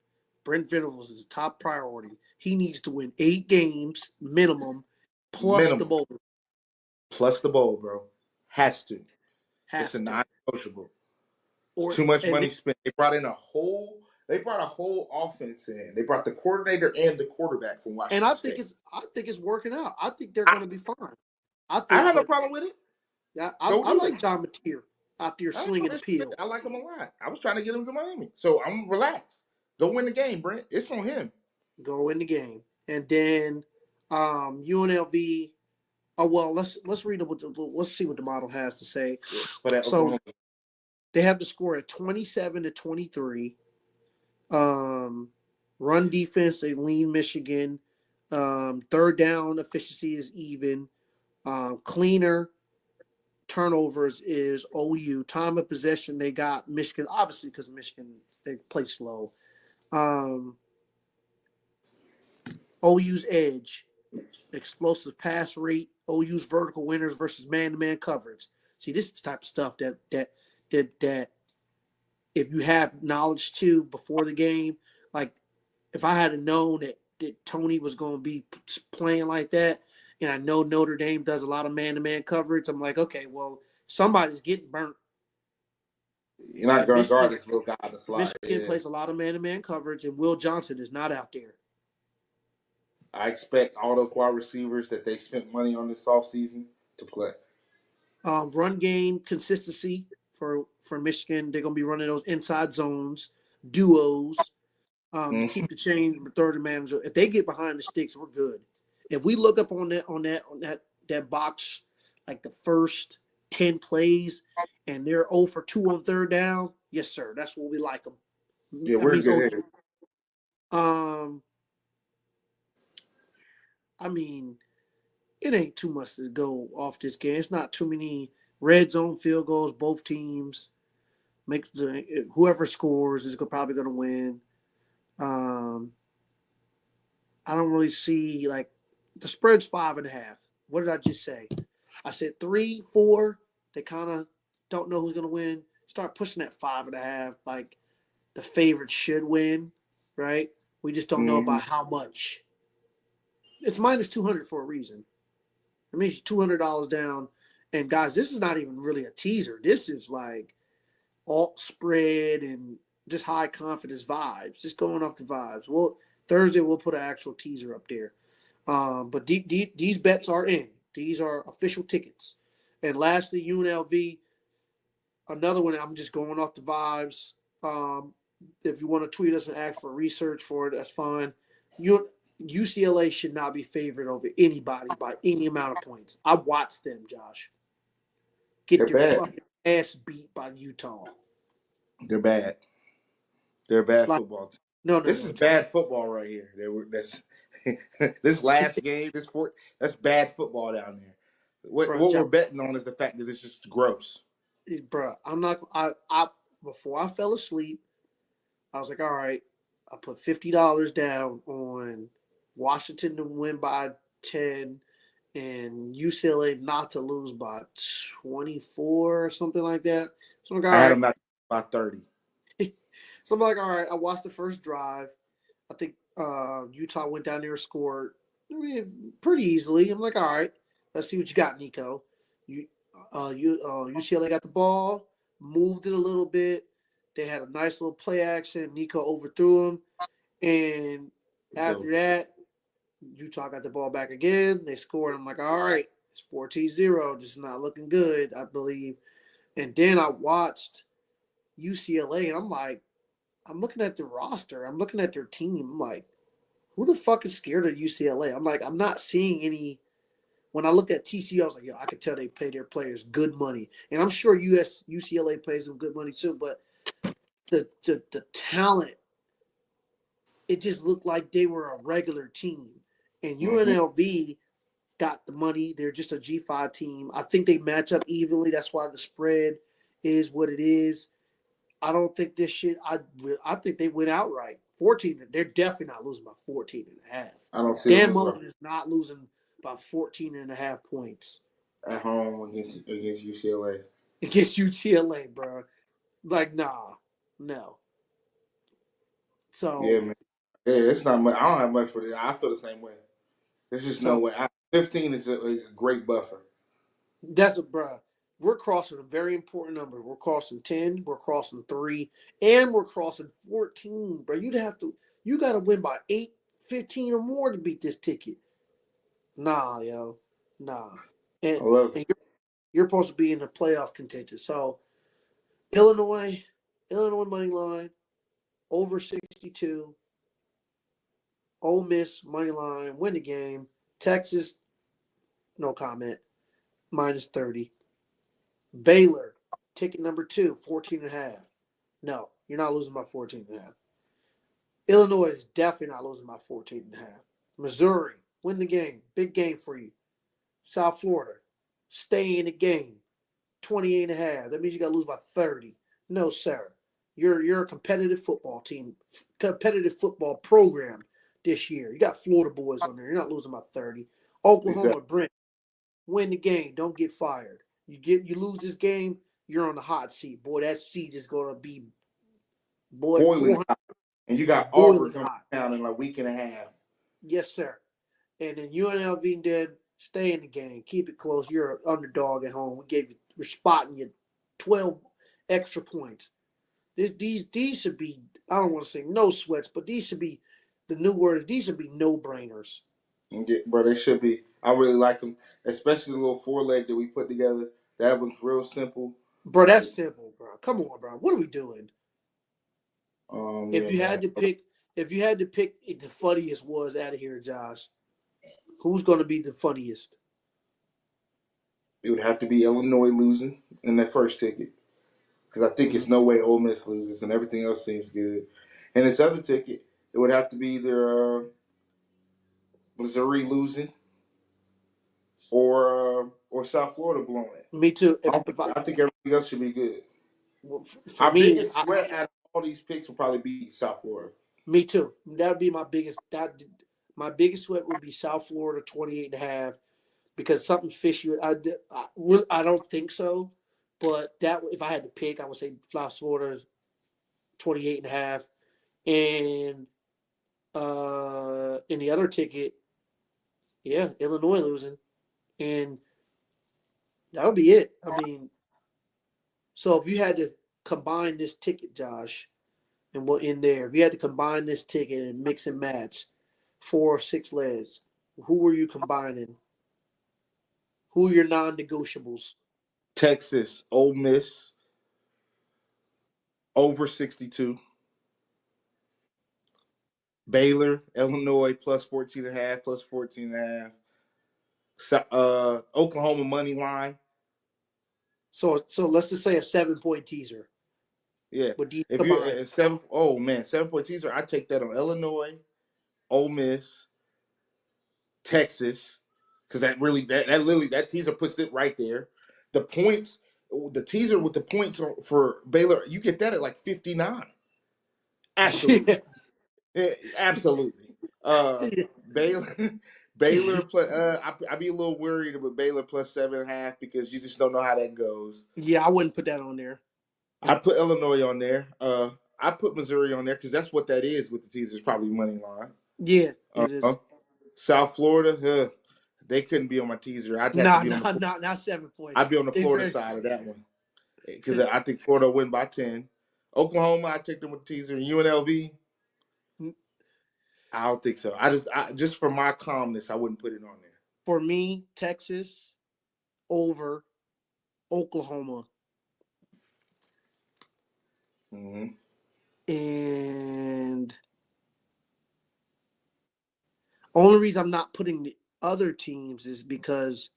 Brent Venables is top priority. He needs to win 8 games minimum, plus the Minimum bowl. plus the bowl, bro. Has to. It's a Has to. non-negotiable. It's Or too much and money spent. They brought a whole offense in. They brought the coordinator and the quarterback from Washington State. I think it's working out. I think they're I, going to be fine. I I think, have no but problem with it. Go I do like it. John Mateer out there slinging the pill. I like him a lot. I was trying to get him to Miami, so I'm relaxed. Go win the game, Brent. It's on him. Go in the game, and then UNLV. Oh well, let's read what let's see what the model has to say. For that So Oklahoma. they have the score at 27-23. Run defense, they lean Michigan. Third down efficiency is even. Cleaner turnovers is OU. Time of possession, they got Michigan, obviously because Michigan, they play slow. OU's edge, explosive pass rate, OU's vertical winners versus man-to-man coverage. See, this is the type of stuff that if you have knowledge to before the game, like if I had known that Tony was going to be playing like that, and I know Notre Dame does a lot of man-to-man coverage, I'm like, okay, well, somebody's getting burnt. You're not And going to guard this little guy on the slide. Michigan plays a lot of man-to-man coverage, and Will Johnson is not out there. I expect all those wide receivers that they spent money on this offseason to play. Run game consistency for Michigan. They're going to be running those inside zones, duos, to keep the change for third and manager. If they get behind the sticks, we're good. If we look up on that box, like the first 10 plays, and they're 0 for 2 on third down, yes, sir. That's what we like them. Yeah, we're good here. I mean, it ain't too much to go off this game. It's not too many red zone field goals. Both teams whoever scores is probably going to win. I don't really see like the spread's 5.5. What did I just say? I said 3, 4. They kind of don't know who's going to win. Start pushing that 5.5. Like the favorite should win, right? We just don't know about how much. It's minus 200 for a reason. It means $200 down. And guys, this is not even really a teaser. This is like alt spread and just high confidence vibes. Just going off the vibes. Well, Thursday we'll put an actual teaser up there. But these bets are in. These are official tickets. And lastly, UNLV, another one. I'm just going off the vibes. If you want to tweet us and ask for research for it, that's fine. UCLA should not be favored over anybody by any amount of points. I watched them, Josh. Get their fucking ass beat by Utah. They're bad. They're a bad football team. This is bad football right here. This last game, that's bad football down there. What we're betting on is the fact that it's just gross. Bro, before I fell asleep, I was like, all right, I put $50 down on Washington to win by 10 and UCLA not to lose by 24 or something like that. So I'm like, I had them not by 30. So I'm like, all right, I watched the first drive. I think Utah went down there and scored pretty easily. I'm like, all right, let's see what you got, Nico. UCLA got the ball, moved it a little bit. They had a nice little play action. Nico overthrew him. And after that, Utah got the ball back again. They scored. I'm like, all right, it's 14-0. This is not looking good, I believe. And then I watched UCLA, and I'm like, I'm looking at the roster. I'm looking at their team. I'm like, who the fuck is scared of UCLA? I'm like, I'm not seeing any. When I looked at TCU, I was like, yo, I could tell they pay their players good money. And I'm sure UCLA pays them good money too. But the talent, it just looked like they were a regular team. And UNLV, got the money. They're just a G5 team. I think they match up evenly. That's why the spread is what it is. I don't think this shit. I think they went outright. 14. They're definitely not losing by 14 and a half. I don't see Dan them Mullen is not losing by 14 and a half points at home against UCLA. against UTLA, bro. Like, nah, no. Yeah, So man. Yeah, it's not much. I don't have much for this. I feel the same way. There's just so no way. 15 is a great buffer. that's a bruh. We're crossing a very important number. We're crossing 10, we're crossing 3, and we're crossing 14, bro. You gotta win by 8, 15 or more to beat this ticket. Nah, yo. Nah. I And, love it. and you're supposed to be in the playoff contention. So Illinois money line, over 62. Ole Miss money line, win the game. Texas, no comment, minus 30. Baylor, ticket number 2, 14 and a half. No, you're not losing by 14 and a half. Illinois is definitely not losing by 14 and a half. Missouri, win the game. Big game for you. South Florida, stay in the game. 28 and a half. That means you got to lose by 30. No, sir. You're a competitive football team, competitive football program this year. You got Florida boys on there. You're not losing by 30. Oklahoma, Exactly. Brent, win the game. Don't get fired. You lose this game, you're on the hot seat. Boy, that seat is gonna be Boiling 400 hot. And you got Auburn boiling coming hot. down in a week and a half. Yes, sir. And then UNLV then stay in the game. Keep it close. You're an underdog at home. We're spotting you 12 extra points. These should be, I don't want to say no sweats, but these should be the new words. These should be no brainers. Bro, they should be. I really like them, especially the little 4-leg that we put together. That one's real simple. Bro, that's simple, bro. Come on, bro. What are we doing? Yeah, man. If you had to pick the funniest was out of here, Josh, who's going to be the funniest? It would have to be Illinois losing in that first ticket. Because I think it's no way Ole Miss loses and everything else seems good. And this other ticket, it would have to be either Missouri losing or South Florida blowing it. Me too. I think everything else should be good. For Our me, biggest sweat out of all these picks will probably be South Florida. me too. That would be my biggest. My biggest sweat would be South Florida 28 and a half because something fishy. I don't think so, but that if I had to pick, I would say South Florida 28 and a half, and in the other ticket, yeah, Illinois losing, and that would be it. I mean, so if you had to combine this ticket, Josh, and what in there, if you had to combine this ticket and mix and match 4 or 6 legs, who were you combining? Who are your non-negotiables? Texas, Ole Miss, over 62. Baylor, Illinois, plus 14 and a half, plus 14 and a half. Oklahoma money line. So let's just say a 7-point teaser. Yeah. With these If you combined. 7-point teaser, I take that on Illinois, Ole Miss, Texas, because that teaser puts it right there. The points, the teaser with the points for Baylor, you get that at like 59. Absolutely. Yeah, absolutely. Baylor, Baylor plus. I'd be a little worried about Baylor plus 7.5 because you just don't know how that goes. Yeah, I wouldn't put that on there. I put Illinois on there. I put Missouri on there because that's what that is with the teasers, probably money line. Yeah, it is. South Florida, they couldn't be on my teaser. I'd have to be on not 7 points. I'd be on the Florida side of that one because I think Florida will win by 10. Oklahoma, I take them with the teaser. And UNLV, I don't think so. Just for my calmness, I wouldn't put it on there. For me, Texas over Oklahoma. Mm-hmm. And only reason I'm not putting the other teams is because,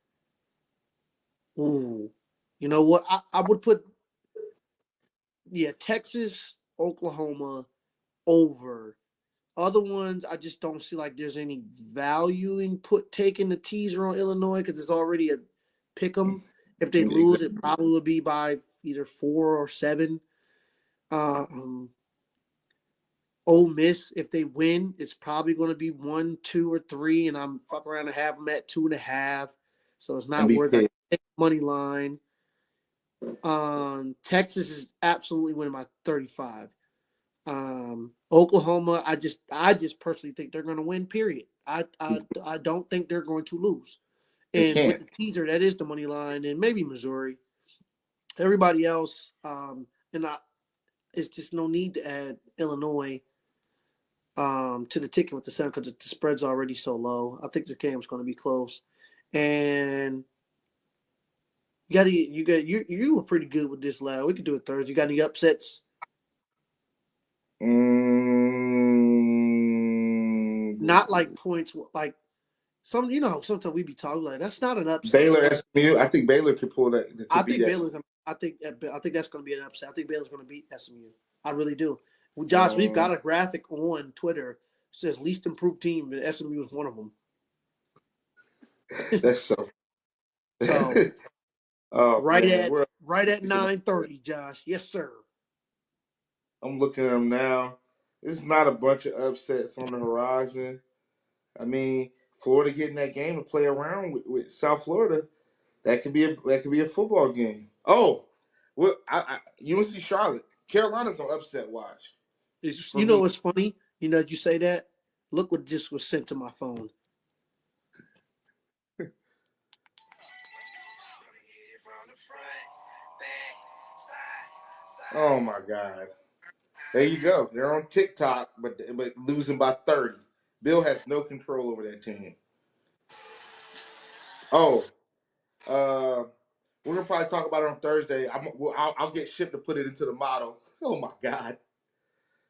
you know what? I would put, Texas, Oklahoma over other ones, I just don't see like there's any value in taking the teaser on Illinois because it's already a pick 'em. If they lose, it probably would be by either 4 or 7. Ole Miss, if they win, it's probably going to be 1, 2, or 3, and I'm fuck around and have them at 2.5. So it's not worth it. Money line. Texas is absolutely winning by 35. Oklahoma, I just personally think they're going to win. Period. I don't think they're going to lose. And with the teaser, that is the money line, and maybe Missouri. Everybody else, it's just no need to add Illinois to the ticket with the 7 because the spread's already so low. I think the game's going to be close, and you were pretty good with this last. We could do it Thursday. You got any upsets? Not like points, like some. Sometimes we be talking like that's not an upset. Baylor SMU. I think Baylor could pull that. I think Baylor. I think that's going to be an upset. I think Baylor's going to beat SMU. I really do. Well, Josh, we've got a graphic on Twitter. It says least improved team, and SMU is one of them. That's so. Right at 9:30, Josh. Yes, sir. I'm looking at them now. There's not a bunch of upsets on the horizon. I mean, Florida getting that game to play around with South Florida, that could be a football game. Oh, well, UNC Charlotte, Carolina's on upset watch. What's funny? You say that. Look what just was sent to my phone. Oh my God! There you go. They're on TikTok, but losing by 30. Bill has no control over that team. Oh, we're gonna probably talk about it on Thursday. I'll get Ship to put it into the model. Oh my God,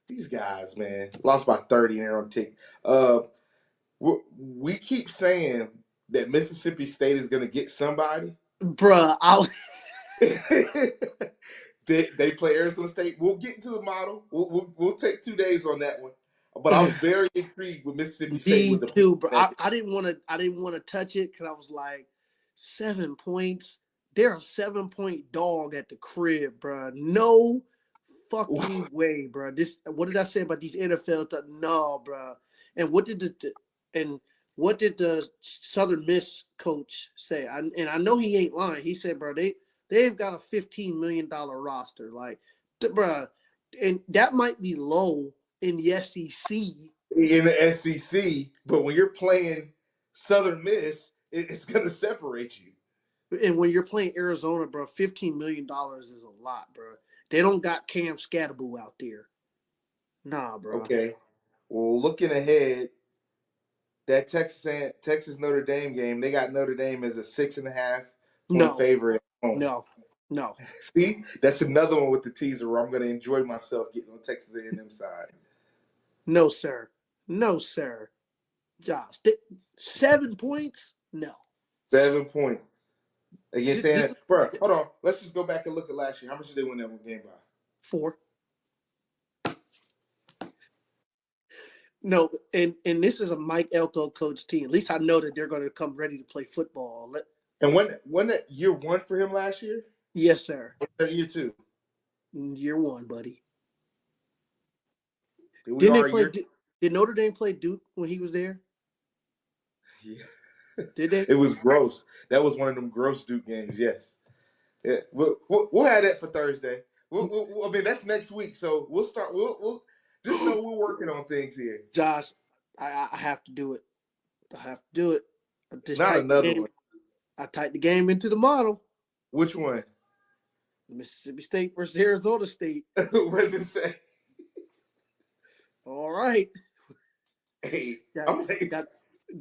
these guys, man, lost by 30 and they're on TikTok. We keep saying that Mississippi State is gonna get somebody, bruh. They play Arizona State. We'll get into the model. We'll take 2 days on that one. But I was very intrigued with Mississippi State. Me too, bro. I didn't want to touch it because I was like, 7 points. They're a 7-point dog at the crib, bro. No fucking way, bro. What did I say about these NFL? No, bro. And what did the Southern Miss coach say? And I know he ain't lying. He said, bro, they've got a $15 million roster, like, bro, and that might be low in the SEC. In the SEC, but when you're playing Southern Miss, it's going to separate you. And when you're playing Arizona, bro, $15 million is a lot, bro. They don't got Cam Scatterboo out there. Nah, bro. Okay. Well, looking ahead, that Texas Notre Dame game, they got Notre Dame as a 6.5 point favorite. No. See, that's another one with the teaser where I'm going to enjoy myself getting on Texas A&M side. No, sir. Josh, 7 points? No. 7 points. Against A&M. Bro, hold on. Let's just go back and look at last year. How much did they win that game by? 4. No, and this is a Mike Elko coach team. At least I know that they're going to come ready to play football. And when that year 1 for him last year? Yes, sir. Year 2? Year 1, buddy. Did Notre Dame play Duke when he was there? Yeah. Did they? It was gross. That was one of them gross Duke games, yes. Yeah. We'll have that for Thursday. I mean, that's next week, so we'll start. We'll just know we're working on things here. Josh, I have to do it. Not another one. I typed the game into the model. Which one? Mississippi State versus Arizona State. What does it say? All right. Hey, they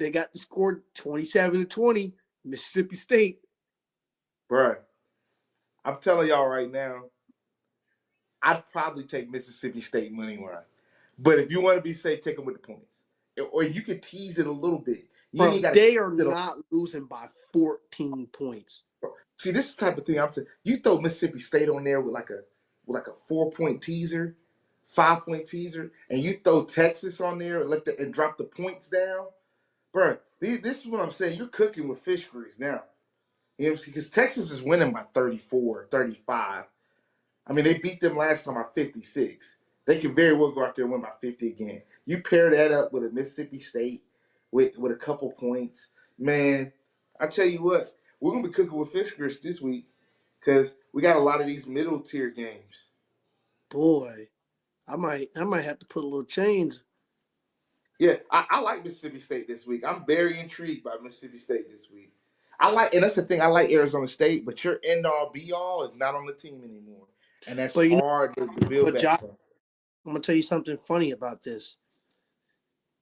got the score 27-20, Mississippi State. Bruh, I'm telling y'all right now, I'd probably take Mississippi State money line. But if you want to be safe, take them with the points. Or you could tease it a little bit. They are not losing by 14 points. See, this is the type of thing I'm saying. You throw Mississippi State on there with like a 4-point teaser, 5-point teaser, and you throw Texas on there and and drop the points down, bro. This is what I'm saying. You're cooking with fish grease now. You know, because Texas is winning by 34, 35. I mean, they beat them last time by 56. They can very well go out there and win by 50 again. You pair that up with a Mississippi State with a couple points, man. I tell you what, we're gonna be cooking with fish grease this week because we got a lot of these middle tier games. Boy, I might have to put a little change. Yeah, I like Mississippi State this week. I'm very intrigued by Mississippi State this week. And that's the thing. I like Arizona State, but your end all be all is not on the team anymore, and that's But hard to build but back Josh, from. I'm gonna tell you something funny about this.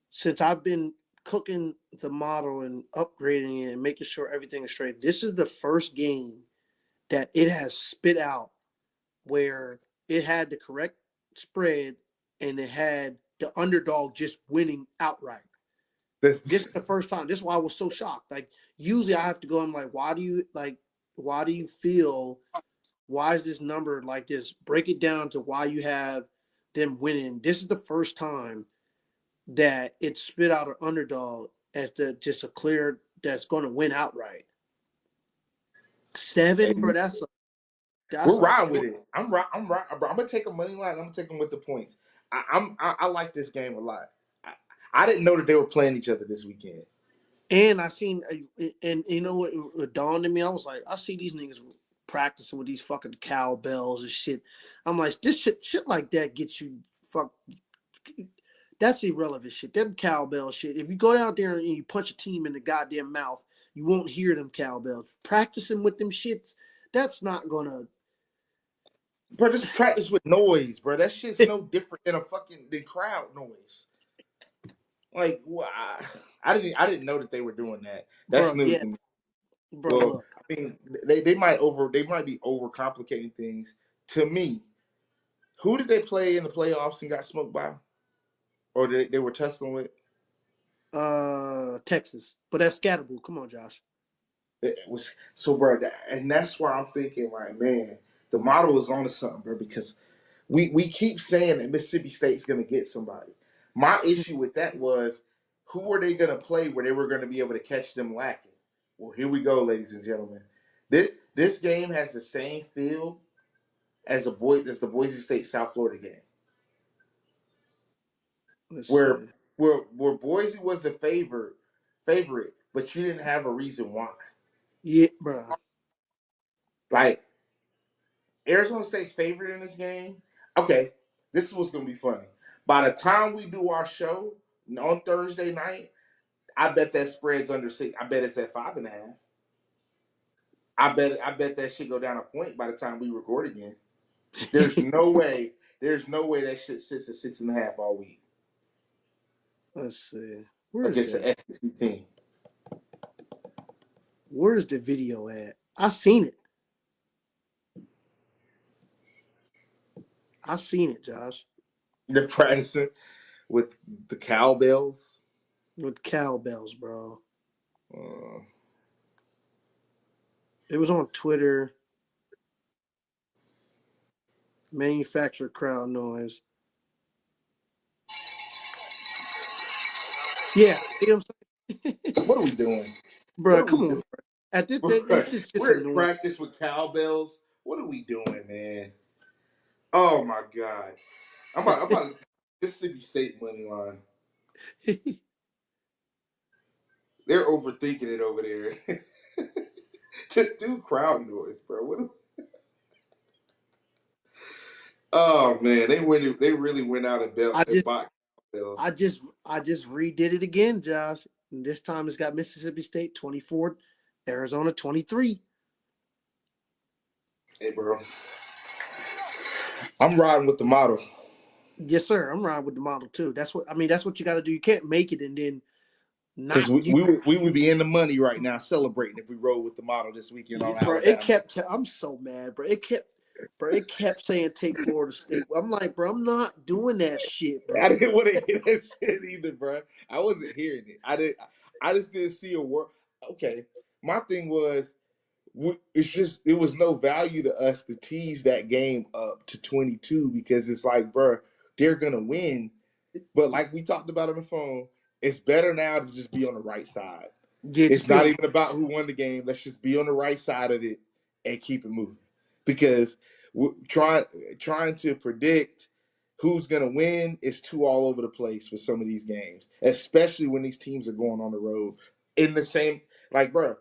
Since I've been cooking the model and upgrading it and making sure everything is straight, this is the first game that it has spit out where it had the correct spread and it had the underdog just winning outright. This is the first time. This is why I was so shocked. Like usually I have to go, I'm like, why do you feel, why is this number like this? Break it down to why you have them winning. This is the first time that it spit out an underdog as just a clear that's going to win outright. 7, bro. We're riding with it. I'm right. Bro. I'm gonna take a money line. I'm gonna take them with the points. I like this game a lot. I didn't know that they were playing each other this weekend. And I seen, and you know what it dawned on me? I was like, I see these niggas practicing with these fucking cowbells and shit. I'm like, this shit like that gets you fuck. That's irrelevant shit. Them cowbell shit. If you go out there and you punch a team in the goddamn mouth, you won't hear them cowbells. Practicing with them shits, that's not gonna. Bro, just practice with noise, bro. That shit's no different than than crowd noise. Like, I didn't know that they were doing that. That's Bro, new yeah, to me. bro. Well, Look, I mean, they might be overcomplicating things. To me, who did they play in the playoffs and got smoked by, or they were tussling with? Texas, but that's Scatterboo. Come on, Josh. It was so, bro, and that's why I'm thinking, like, man, the model is on to something, bro, because we keep saying that Mississippi State's going to get somebody. My issue with that was who are they going to play where they were going to be able to catch them lacking? Well, here we go, ladies and gentlemen. This game has the same feel as the Boise State South Florida game, Let's where see. where Boise was the favorite, but you didn't have a reason why. Yeah, bro. Like Arizona State's favorite in this game. Okay, this is what's going to be funny. By the time we do our show on Thursday night, I bet that spread's under 6. I bet it's at 5.5. I bet that shit go down a point by the time we record again. There's no way. There's no way that shit sits at 6.5 all week Let's see. Where's against that? an SEC team. Where's the video at? I seen it. I seen it, Josh. They're practicing with the cowbells. With cowbells, bro. Uh, It was on Twitter. Manufactured crowd noise. Yeah, you know what I'm saying? what are we doing? Bro, come on. Bro. At this shit's just We're in annoying. practice with cowbells. What are we doing, man? Oh my God! I'm about Mississippi State money line. They're overthinking it over there. To do crowd noise, bro. Oh man, they really went out and I just bought bells. I just redid it again, Josh. And this time it's got Mississippi State 24, Arizona 23. Hey, bro, I'm riding with the model. Yes, sir. I'm riding with the model too. That's what you got to do. You can't make it and then Because not. we would be in the money right now celebrating if we roll with the model this weekend on Bro, Alabama. I'm so mad, bro. It kept saying take Florida State. I'm like, bro, I'm not doing that shit, bro. I didn't want to hear that shit either, bro. I wasn't hearing it. I just didn't see a word. Okay, my thing was, it was no value to us to tease that game up to 22 because it's like, bro, they're gonna win. But like we talked about on the phone, it's better now to just be on the right side. Get It's not experience. even about who won the game. Let's just be on the right side of it and keep it moving. Because we're trying to predict who's going to win is too all over the place with some of these games, especially when these teams are going on the road in the same. Like, bro,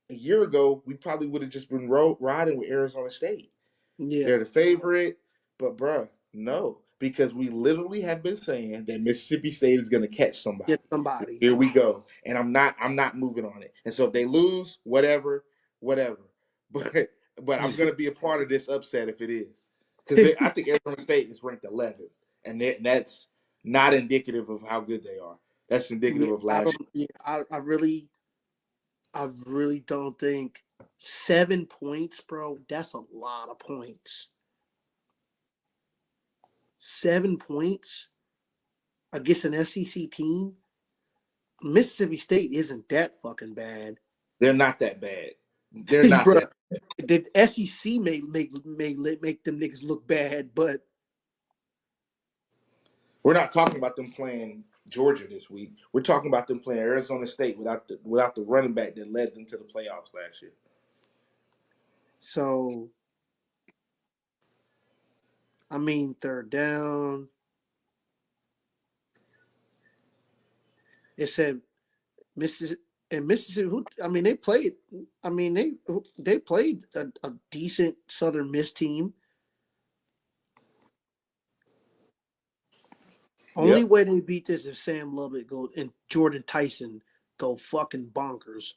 a year ago we probably would have just been riding with Arizona State. Yeah, They're the favorite, but bro, no, because we literally have been saying that Mississippi State is going to catch somebody. get somebody. Here we go, and I'm not moving on it. And so if they lose, whatever, whatever. But I'm going to be a part of this upset if it is, because I think Arizona State is ranked 11th, and that's not indicative of how good they are. That's indicative Yeah, of last year. I really don't think 7 points, bro. That's a lot of points. 7 points against an SEC team. Mississippi State isn't that fucking bad. They're not that bad. They're not Bro, that. the SEC may make them niggas look bad, but We're not talking about them playing Georgia this week. We're talking about them playing Arizona State without the running back that led them to the playoffs last year. so I mean, third down. It said Mississippi. I mean, they played. I mean, they played a decent Southern Miss team. Only way they beat this if Sam Lubbock go and Jordan Tyson go fucking bonkers.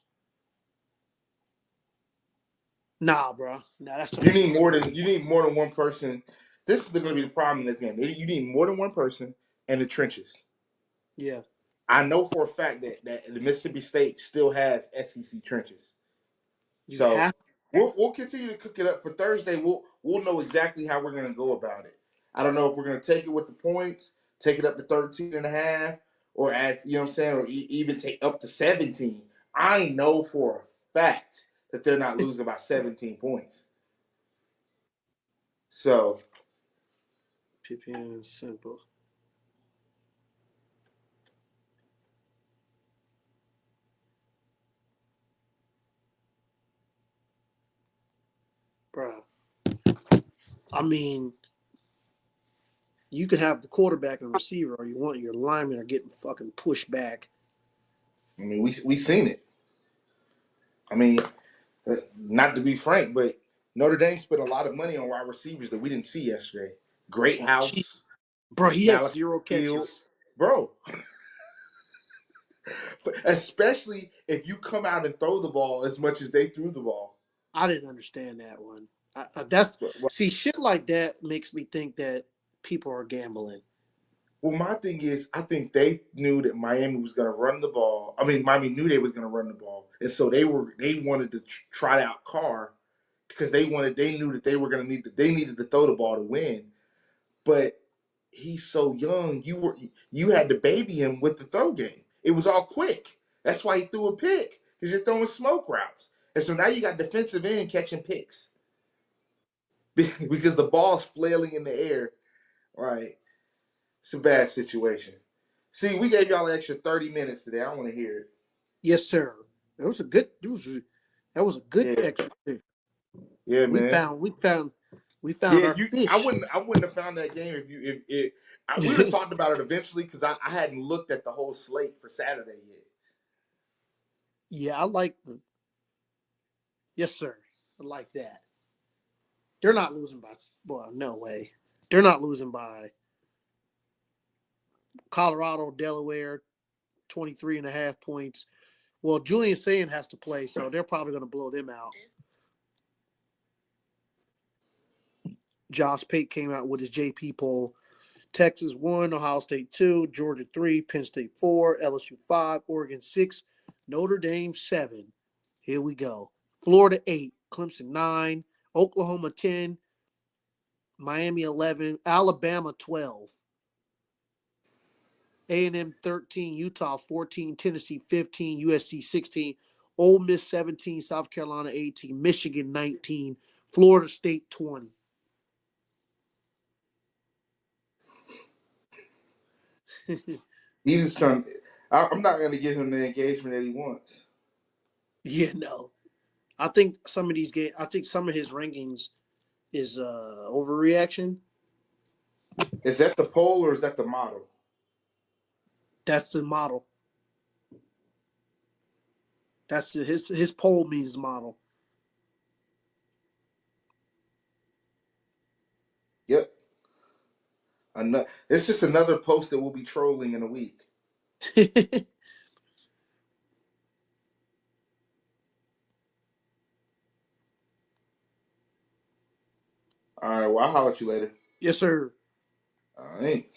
Nah, bro. Nah, that's you need more than one person. This is going to be the problem in this game. You need more than one person in the trenches. Yeah. I know for a fact that the Mississippi State still has SEC trenches. So we'll continue to cook it up for Thursday. We'll know exactly how we're going to go about it. I don't know if we're going to take it with the points, take it up to 13.5, or add, you know what I'm saying, or even take up to 17. I know for a fact that they're not losing by 17 points. So PPN simple. Bro. I mean, you could have the quarterback and receiver, or you want your linemen are getting fucking pushed back. I mean, we seen it. I mean, not to be frank, but Notre Dame spent a lot of money on wide receivers that we didn't see yesterday. Great House, bro. He had 0 catches, Fields. Bro. Especially if you come out and throw the ball as much as they threw the ball. I didn't understand that one. See, shit like that makes me think that people are gambling. Well, my thing is, I think they knew that Miami was going to run the ball. I mean, Miami knew they was going to run the ball, and so they wanted to trot out Carr because they knew that they were going to they needed to throw the ball to win. But he's so young, you had to baby him with the throw game. It was all quick. That's why he threw a pick, because you're throwing smoke routes, and so now you got defensive end catching picks because the ball's flailing in the air, right? It's a bad situation. See, we gave y'all an extra 30 minutes today. I want to hear it. Yes, sir. That was a good extra. Yeah, man. We found our fish. I wouldn't have found that game if we would have talked about it eventually, because I hadn't looked at the whole slate for Saturday yet. Yeah, I like yes, sir. I like that. They're not losing by no way. They're not losing by Colorado, Delaware, 23.5 points. Well, Julian Sayin has to play, so they're probably going to blow them out. Josh Pate came out with his JP poll. Texas 1, Ohio State 2, Georgia 3, Penn State 4, LSU 5, Oregon 6, Notre Dame 7. Here we go. Florida 8, Clemson 9, Oklahoma 10, Miami 11, Alabama 12. A&M 13, Utah 14, Tennessee 15, USC 16, Ole Miss 17, South Carolina 18, Michigan 19, Florida State 20. He's just trying. I'm not going to give him the engagement that he wants. Yeah, no. I think some of these games. I think some of his rankings is overreaction. Is that the poll or is that the model? That's the model. That's his poll means model. Yep. It's just another post that we'll be trolling in a week. All right. Well, I'll holler at you later. Yes, sir. All right.